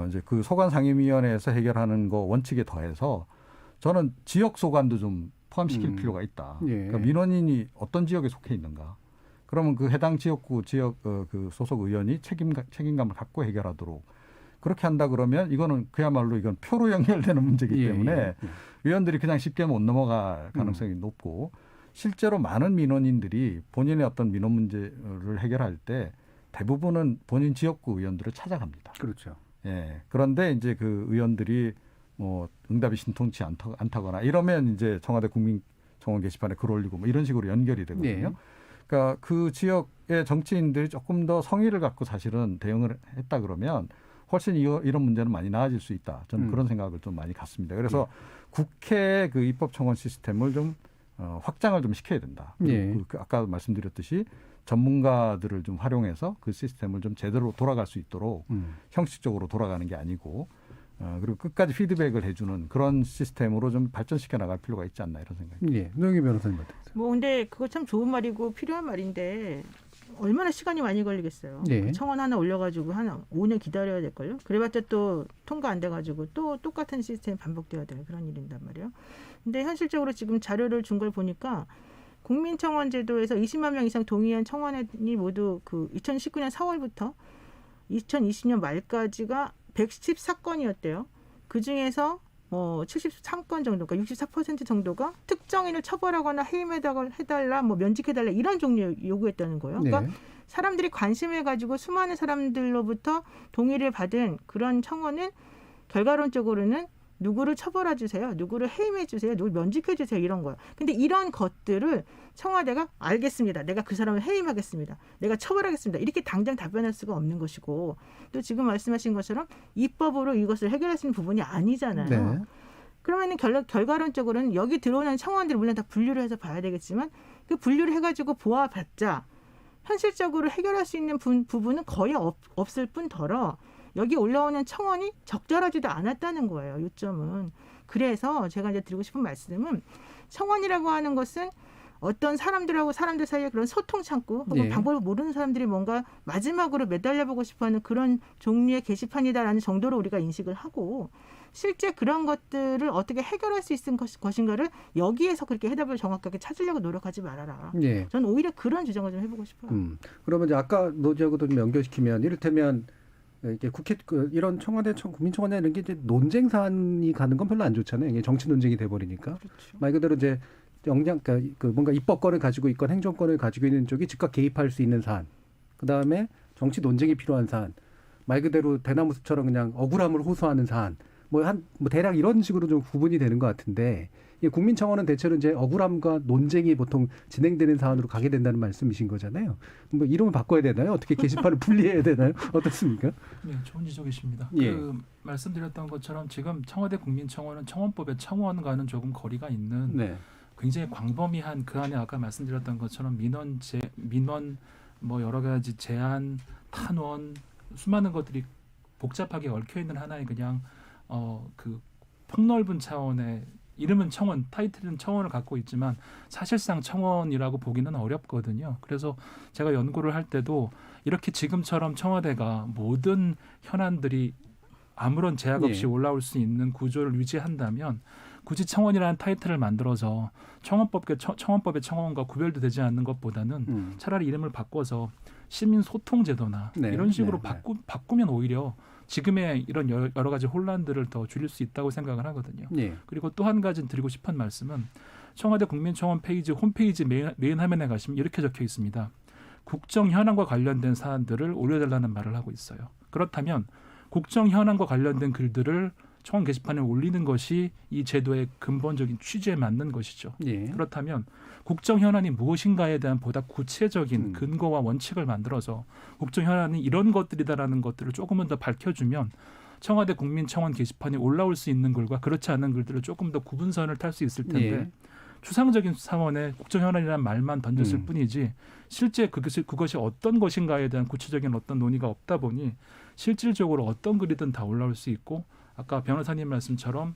이제 그 소관상임위원회에서 해결하는 거 원칙에 더해서 저는 지역 소관도 좀 포함시킬 필요가 있다. 그러니까 민원인이 어떤 지역에 속해 있는가? 그러면 그 해당 지역구 그 소속 의원이 책임감을 갖고 해결하도록 그렇게 한다 그러면 이거는 그야말로 이건 표로 연결되는 문제이기 때문에 의원들이 그냥 쉽게 못 넘어갈 가능성이 높고 실제로 많은 민원인들이 본인의 어떤 민원 문제를 해결할 때 대부분은 본인 지역구 의원들을 찾아갑니다. 그렇죠. 예. 그런데 이제 그 의원들이 뭐 응답이 신통치 않다거나 이러면 이제 청와대 국민청원 게시판에 글 올리고 뭐 이런 식으로 연결이 되거든요. 그러니까 그 지역의 정치인들이 조금 더 성의를 갖고 사실은 대응을 했다 그러면 훨씬 이런 문제는 많이 나아질 수 있다. 저는 그런 생각을 좀 많이 갖습니다. 그래서 국회 그 입법청원 시스템을 좀 확장을 좀 시켜야 된다. 그 아까 말씀드렸듯이 전문가들을 좀 활용해서 그 시스템을 좀 제대로 돌아갈 수 있도록 형식적으로 돌아가는 게 아니고 그리고 끝까지 피드백을 해주는 그런 시스템으로 좀 발전시켜 나갈 필요가 있지 않나 이런 생각입니다. 예, 노영희 변호사님 어떠세요? 뭐 근데 그거 참 좋은 말이고 필요한 말인데 얼마나 시간이 많이 걸리겠어요. 청원 하나 올려가지고 한 5년 기다려야 될걸요. 그래봤자 또 통과 안 돼가지고 또 똑같은 시스템이 반복돼야 될 그런 일인단 말이에요. 근데 현실적으로 지금 자료를 준 걸 보니까 국민청원 제도에서 20만 명 이상 동의한 청원이 모두 그 2019년 4월부터 2020년 말까지가 114건이었대요. 그중에서 뭐 73건 정도가 64% 정도가 특정인을 처벌하거나 해임해달라, 뭐 면직해달라 이런 종류 요구했다는 거예요. 그러니까 네. 사람들이 관심을 가지고 수많은 사람들로부터 동의를 받은 그런 청원은 결과론적으로는 누구를 처벌해 주세요, 누구를 해임해 주세요, 누구를 면직해 주세요 이런 거예요. 근데 이런 것들을 청와대가 알겠습니다, 내가 그 사람을 해임하겠습니다, 내가 처벌하겠습니다 이렇게 당장 답변할 수가 없는 것이고, 또 지금 말씀하신 것처럼 입법으로 이것을 해결할 수 있는 부분이 아니잖아요. 네. 그러면은 결과론적으로는 여기 들어오는 청원들을 물론 다 분류를 해서 봐야 되겠지만 그 분류를 해가지고 보아봤자 현실적으로 해결할 수 있는 부분은 거의 없을 뿐더러 여기 올라오는 청원이 적절하지도 않았다는 거예요. 요점은. 그래서 제가 이제 드리고 싶은 말씀은 청원이라고 하는 것은 어떤 사람들하고 사람들 사이에 그런 소통 창구 혹은 예. 방법을 모르는 사람들이 뭔가 마지막으로 매달려보고 싶어하는 그런 종류의 게시판이다라는 정도로 우리가 인식을 하고, 실제 그런 것들을 어떻게 해결할 수 있을 것인가를 여기에서 그렇게 해답을 정확하게 찾으려고 노력하지 말아라. 예. 저는 오히려 그런 주장을 좀 해보고 싶어요. 그러면 이제 아까 노지하고도 좀 연결시키면 이를테면 이게 국회 이런 청와대 국민청원이나 이런 게 이제 논쟁 사안이 가는 건 별로 안 좋잖아요. 이게 정치 논쟁이 돼 버리니까. 그렇죠. 말 그대로 이제 그러니까 그 뭔가 입법권을 가지고 있건 행정권을 가지고 있는 쪽이 즉각 개입할 수 있는 사안. 그다음에 정치 논쟁이 필요한 사안. 말 그대로 대나무 숲처럼 그냥 억울함을 호소하는 사안. 뭐 대략 이런 식으로 좀 구분이 되는 것 같은데, 이 국민청원은 대체로 이제 억울함과 논쟁이 보통 진행되는 사안으로 가게 된다는 말씀이신 거잖아요. 뭐 이름을 바꿔야 되나요? 어떻게 게시판을 분리해야 되나요? 어떻습니까? 네, 좋은 지적이십니다. 예. 그 말씀드렸던 것처럼 지금 청와대 국민청원은 청원법의 청원과는 조금 거리가 있는 네. 굉장히 광범위한, 그 안에 아까 말씀드렸던 것처럼 민원 뭐 여러 가지 제안, 탄원, 수많은 것들이 복잡하게 얽혀 있는 하나의 그냥 그 폭넓은 차원의, 이름은 청원, 타이틀은 청원을 갖고 있지만 사실상 청원이라고 보기는 어렵거든요. 그래서 제가 연구를 할 때도 이렇게 지금처럼 청와대가 모든 현안들이 아무런 제약 없이 예. 올라올 수 있는 구조를 유지한다면 굳이 청원이라는 타이틀을 만들어서 청원법의 청원과 구별도 되지 않는 것보다는 차라리 이름을 바꿔서 시민 소통 제도나 네. 이런 식으로 네. 바꾸면 오히려 지금의 이런 여러 가지 혼란들을 더 줄일 수 있다고 생각을 하거든요. 예. 그리고 또 한 가지 드리고 싶은 말씀은 청와대 국민청원 홈페이지 메인 화면에 가시면 이렇게 적혀 있습니다. 국정 현안과 관련된 사안들을 올려달라는 말을 하고 있어요. 그렇다면 국정 현안과 관련된 글들을 청원 게시판에 올리는 것이 이 제도의 근본적인 취지에 맞는 것이죠. 예. 그렇다면 국정 현안이 무엇인가에 대한 보다 구체적인 근거와 원칙을 만들어서 국정 현안이 이런 것들이다라는 것들을 조금은 더 밝혀주면 청와대 국민청원 게시판에 올라올 수 있는 글과 그렇지 않은 글들을 조금 더 구분선을 탈 수 있을 텐데 예. 추상적인 차원의 국정 현안이라는 말만 던졌을 뿐이지 실제 그것이 어떤 것인가에 대한 구체적인 어떤 논의가 없다 보니 실질적으로 어떤 글이든 다 올라올 수 있고, 아까 변호사님 말씀처럼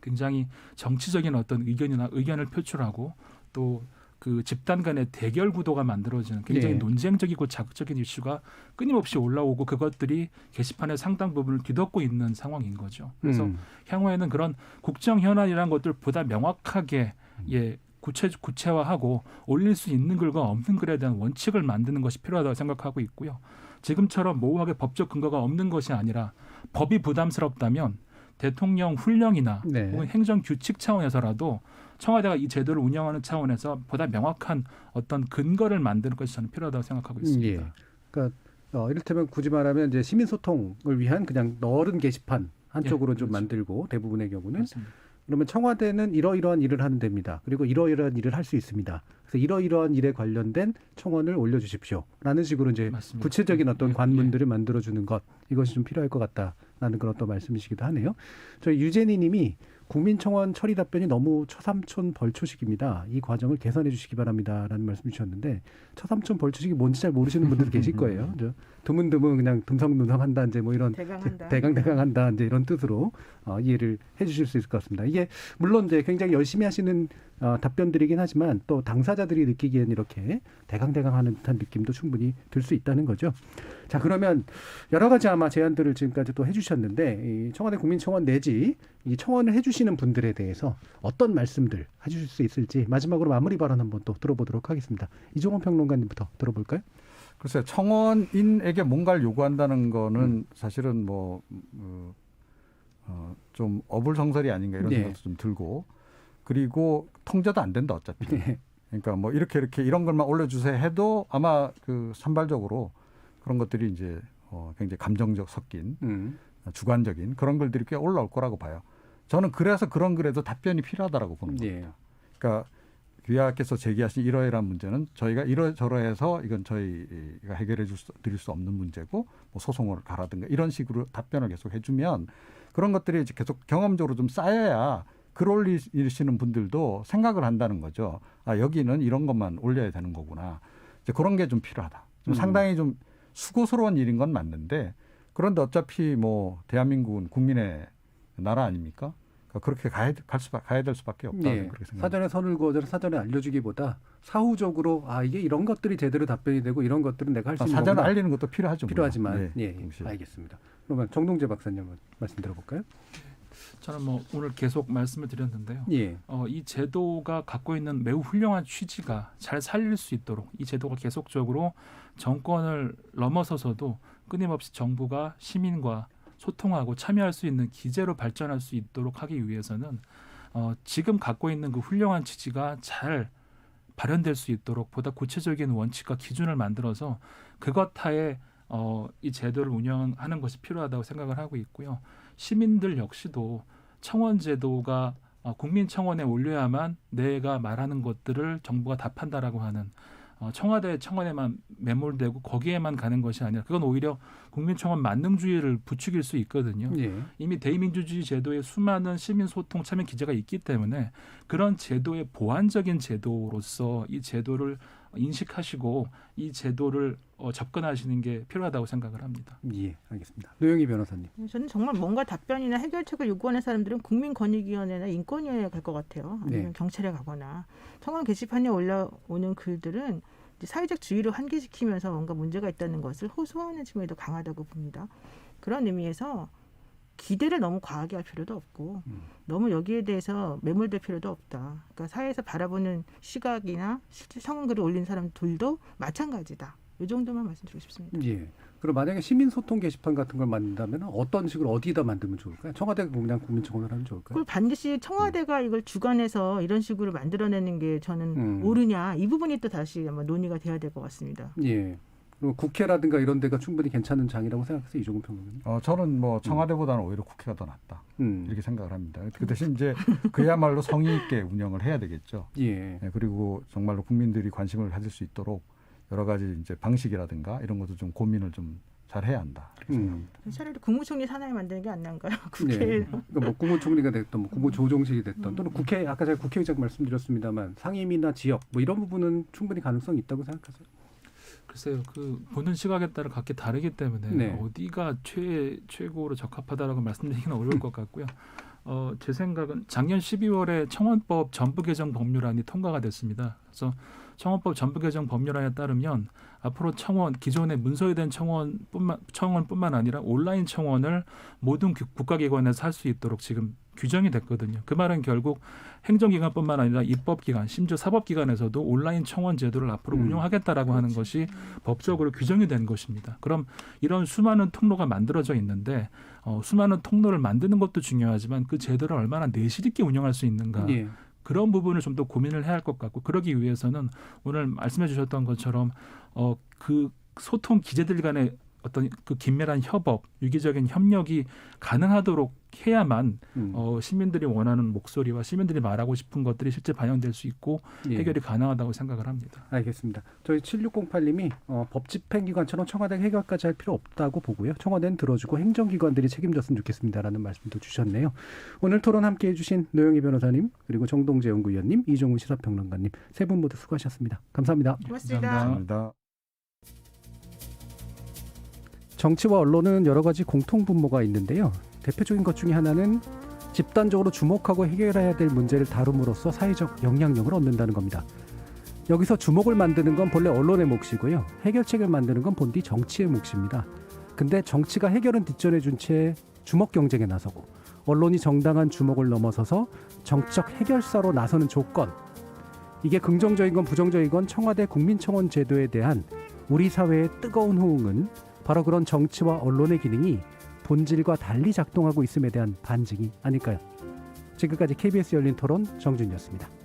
굉장히 정치적인 어떤 의견을 표출하고 또 그 집단 간의 대결 구도가 만들어지는 굉장히 예. 논쟁적이고 자극적인 이슈가 끊임없이 올라오고 그것들이 게시판의 상당 부분을 뒤덮고 있는 상황인 거죠. 그래서 향후에는 그런 국정 현안이라는 것들 보다 명확하게 구체화하고 올릴 수 있는 글과 없는 글에 대한 원칙을 만드는 것이 필요하다고 생각하고 있고요. 지금처럼 모호하게 법적 근거가 없는 것이 아니라 법이 부담스럽다면 대통령 훈령이나 네. 혹은 행정 규칙 차원에서라도 청와대가 이 제도를 운영하는 차원에서 보다 명확한 어떤 근거를 만드는 것이 저는 필요하다고 생각하고 있습니다. 예. 그러니까 이를테면 굳이 말하면 이제 시민 소통을 위한 그냥 넓은 게시판 한쪽으로 좀 그렇죠. 만들고, 대부분의 경우는 맞습니다. 그러면 청와대는 이러이러한 일을 하는 데입니다. 그리고 이러이러한 일을 할 수 있습니다. 그래서 이러이러한 일에 관련된 청원을 올려주십시오. 라는 식으로 이제 맞습니다. 구체적인 어떤 예, 관문들을 만들어주는 것, 이것이 좀 필요할 것 같다라는 그런 어떤 말씀이시기도 하네요. 저희 유재니 님이 국민청원 처리 답변이 너무 처삼촌 벌초식입니다. 이 과정을 개선해 주시기 바랍니다라는 말씀 주셨는데, 처삼촌 벌초식이 뭔지 잘 모르시는 분들 계실 거예요. 드문드문 그냥 듬성듬성한다, 이제 뭐 이런 대강대강한다, 이제 이런 뜻으로 이해를 해주실 수 있을 것 같습니다. 이게 물론 이제 굉장히 열심히 하시는 답변들이긴 하지만 또 당사자들이 느끼기엔 이렇게 대강대강하는 듯한 느낌도 충분히 들 수 있다는 거죠. 자, 그러면 여러 가지 아마 제안들을 지금까지 또 해주셨는데, 이 청와대 국민청원 내지 이 청원을 해주시는 분들에 대해서 어떤 말씀들 해주실 수 있을지 마지막으로 마무리 발언 한번 또 들어보도록 하겠습니다. 이종원 평론가님부터 들어볼까요? 좀 어불성설이 아닌가 이런 네. 생각도 좀 들고 그리고 통제도 안 된다 어차피. 네. 그러니까 뭐 이렇게 이런 것만 올려주세요 해도 아마 그 산발적으로 그런 것들이 이제 굉장히 감정적 섞인 주관적인 그런 글들이 꽤 올라올 거라고 봐요. 저는 그래서 그런 글에도 답변이 필요하다라고 보는 겁니다. 그러니까 귀하께서 제기하신 이러이러한 문제는 저희가 이러저러해서 이건 저희가 해결해 드릴 수 없는 문제고 뭐 소송을 가라든가 이런 식으로 답변을 계속 해주면 그런 것들이 이제 계속 경험적으로 좀 쌓여야 글 올리시는 분들도 생각을 한다는 거죠. 아, 여기는 이런 것만 올려야 되는 거구나. 이제 그런 게 좀 필요하다. 좀 상당히 좀 수고스러운 일인 건 맞는데 그런데 어차피 뭐 대한민국은 국민의 나라 아닙니까? 그러니까 그렇게 가야 될 수밖에 없다. 네. 그렇게 생각합니다. 사전에 선을 그어서 사전에 알려주기보다 사후적으로 이게 이런 것들이 제대로 답변이 되고 이런 것들은 내가 할 수 있는 사전에 거구나. 알리는 것도 필요하지만 네, 알겠습니다. 그러면 정동재 박사님 한번 말씀 들어볼까요? 저는 뭐 오늘 계속 말씀을 드렸는데요. 예. 이 제도가 갖고 있는 매우 훌륭한 취지가 잘 살릴 수 있도록 이 제도가 계속적으로 정권을 넘어서서도 끊임없이 정부가 시민과 소통하고 참여할 수 있는 기제로 발전할 수 있도록 하기 위해서는 지금 갖고 있는 그 훌륭한 취지가 잘 발현될 수 있도록 보다 구체적인 원칙과 기준을 만들어서 그것 하에 이 제도를 운영하는 것이 필요하다고 생각을 하고 있고요. 시민들 역시도 청원 제도가 국민청원에 올려야만 내가 말하는 것들을 정부가 답한다라고 하는 청와대 청원에만 매몰되고 거기에만 가는 것이 아니라 그건 오히려 국민청원 만능주의를 부추길 수 있거든요. 예. 이미 대의민주주의 제도에 수많은 시민소통 참여 기제가 있기 때문에 그런 제도의 보완적인 제도로서 이 제도를 인식하시고 이 제도를 접근하시는 게 필요하다고 생각을 합니다. 예, 알겠습니다. 노영희 변호사님. 저는 정말 뭔가 답변이나 해결책을 요구하는 사람들은 국민권익위원회나 인권위원회에 갈 것 같아요. 아니면 네. 경찰에 가거나 청원 게시판에 올라오는 글들은 이제 사회적 주의를 환기시키면서 뭔가 문제가 있다는 것을 호소하는 측면이 더 강하다고 봅니다. 그런 의미에서 기대를 너무 과하게 할 필요도 없고 너무 여기에 대해서 매몰될 필요도 없다. 그러니까 사회에서 바라보는 시각이나 실제 청원글을 올린 사람들도 마찬가지다. 이 정도만 말씀드리고 싶습니다. 예. 그럼 만약에 시민소통 게시판 같은 걸 만든다면 어떤 식으로 어디다 만들면 좋을까요? 청와대가 그냥 국민청원을 하면 좋을까요? 그걸 반드시 청와대가 이걸 주관해서 이런 식으로 만들어내는 게 저는 옳으냐 이 부분이 또 다시 아마 논의가 돼야 될 것 같습니다. 예. 그리고 국회라든가 이런 데가 충분히 괜찮은 장이라고 생각해서 이종훈 평론가님. 저는 뭐 청와대보다는 오히려 국회가 더 낫다 이렇게 생각을 합니다. 그 대신 이제 그야말로 성의 있게 운영을 해야 되겠죠. 예. 네, 그리고 정말로 국민들이 관심을 가질 수 있도록 여러 가지 이제 방식이라든가 이런 것도 좀 고민을 좀 잘 해야 한다. 이렇게 생각합니다. 차라리 국무총리 산하에 만드는 게 안 나은가요? 국회. 네. 그러니까 뭐 국무총리가 됐던, 뭐 국무조정실이 됐던, 또는 국회 아까 제가 국회의장 말씀드렸습니다만 상임이나 지역 뭐 이런 부분은 충분히 가능성이 있다고 생각하세요? 글쎄요, 그 보는 시각에 따라 각기 다르기 때문에 네. 어디가 최고로 적합하다라고 말씀드리기는 어려울 것 같고요. 제 생각은 작년 12월에 청원법 전부 개정 법률안이 통과가 됐습니다. 그래서 청원법 전부 개정 법률안에 따르면 앞으로 기존의 문서화된 청원뿐만 아니라 온라인 청원을 모든 국가기관에서 할 수 있도록 지금 규정이 됐거든요. 그 말은 결국 행정기관뿐만 아니라 입법기관, 심지어 사법기관에서도 온라인 청원 제도를 앞으로 운영하겠다라고 하는 것이 법적으로 규정이 된 것입니다. 그럼 이런 수많은 통로가 만들어져 있는데 수많은 통로를 만드는 것도 중요하지만 그 제도를 얼마나 내실 있게 운영할 수 있는가. 예. 그런 부분을 좀 더 고민을 해야 할 것 같고 그러기 위해서는 오늘 말씀해 주셨던 것처럼 그 소통 기제들 간의 어떤 그 긴밀한 협업, 유기적인 협력이 가능하도록 해야만 시민들이 원하는 목소리와 시민들이 말하고 싶은 것들이 실제 반영될 수 있고 해결이 가능하다고 생각을 합니다. 알겠습니다. 저희 7608님이 법 집행기관처럼 청와대가 해결까지 할 필요 없다고 보고요. 청와대는 들어주고 행정기관들이 책임졌으면 좋겠습니다라는 말씀도 주셨네요. 오늘 토론 함께해 주신 노영희 변호사님 그리고 정동재 연구위원님, 이종훈 시사평론가님 세 분 모두 수고하셨습니다. 감사합니다. 고맙습니다. 감사합니다. 정치와 언론은 여러 가지 공통분모가 있는데요. 대표적인 것 중에 하나는 집단적으로 주목하고 해결해야 될 문제를 다룸으로써 사회적 영향력을 얻는다는 겁니다. 여기서 주목을 만드는 건 본래 언론의 몫이고요. 해결책을 만드는 건 본디 정치의 몫입니다. 근데 정치가 해결은 뒷전에 준 채 주목 경쟁에 나서고 언론이 정당한 주목을 넘어서서 정치적 해결사로 나서는 조건, 이게 긍정적인 건 부정적인 건 청와대 국민청원 제도에 대한 우리 사회의 뜨거운 호응은 바로 그런 정치와 언론의 기능이 본질과 달리 작동하고 있음에 대한 반증이 아닐까요? 지금까지 KBS 열린 토론 정준이었습니다.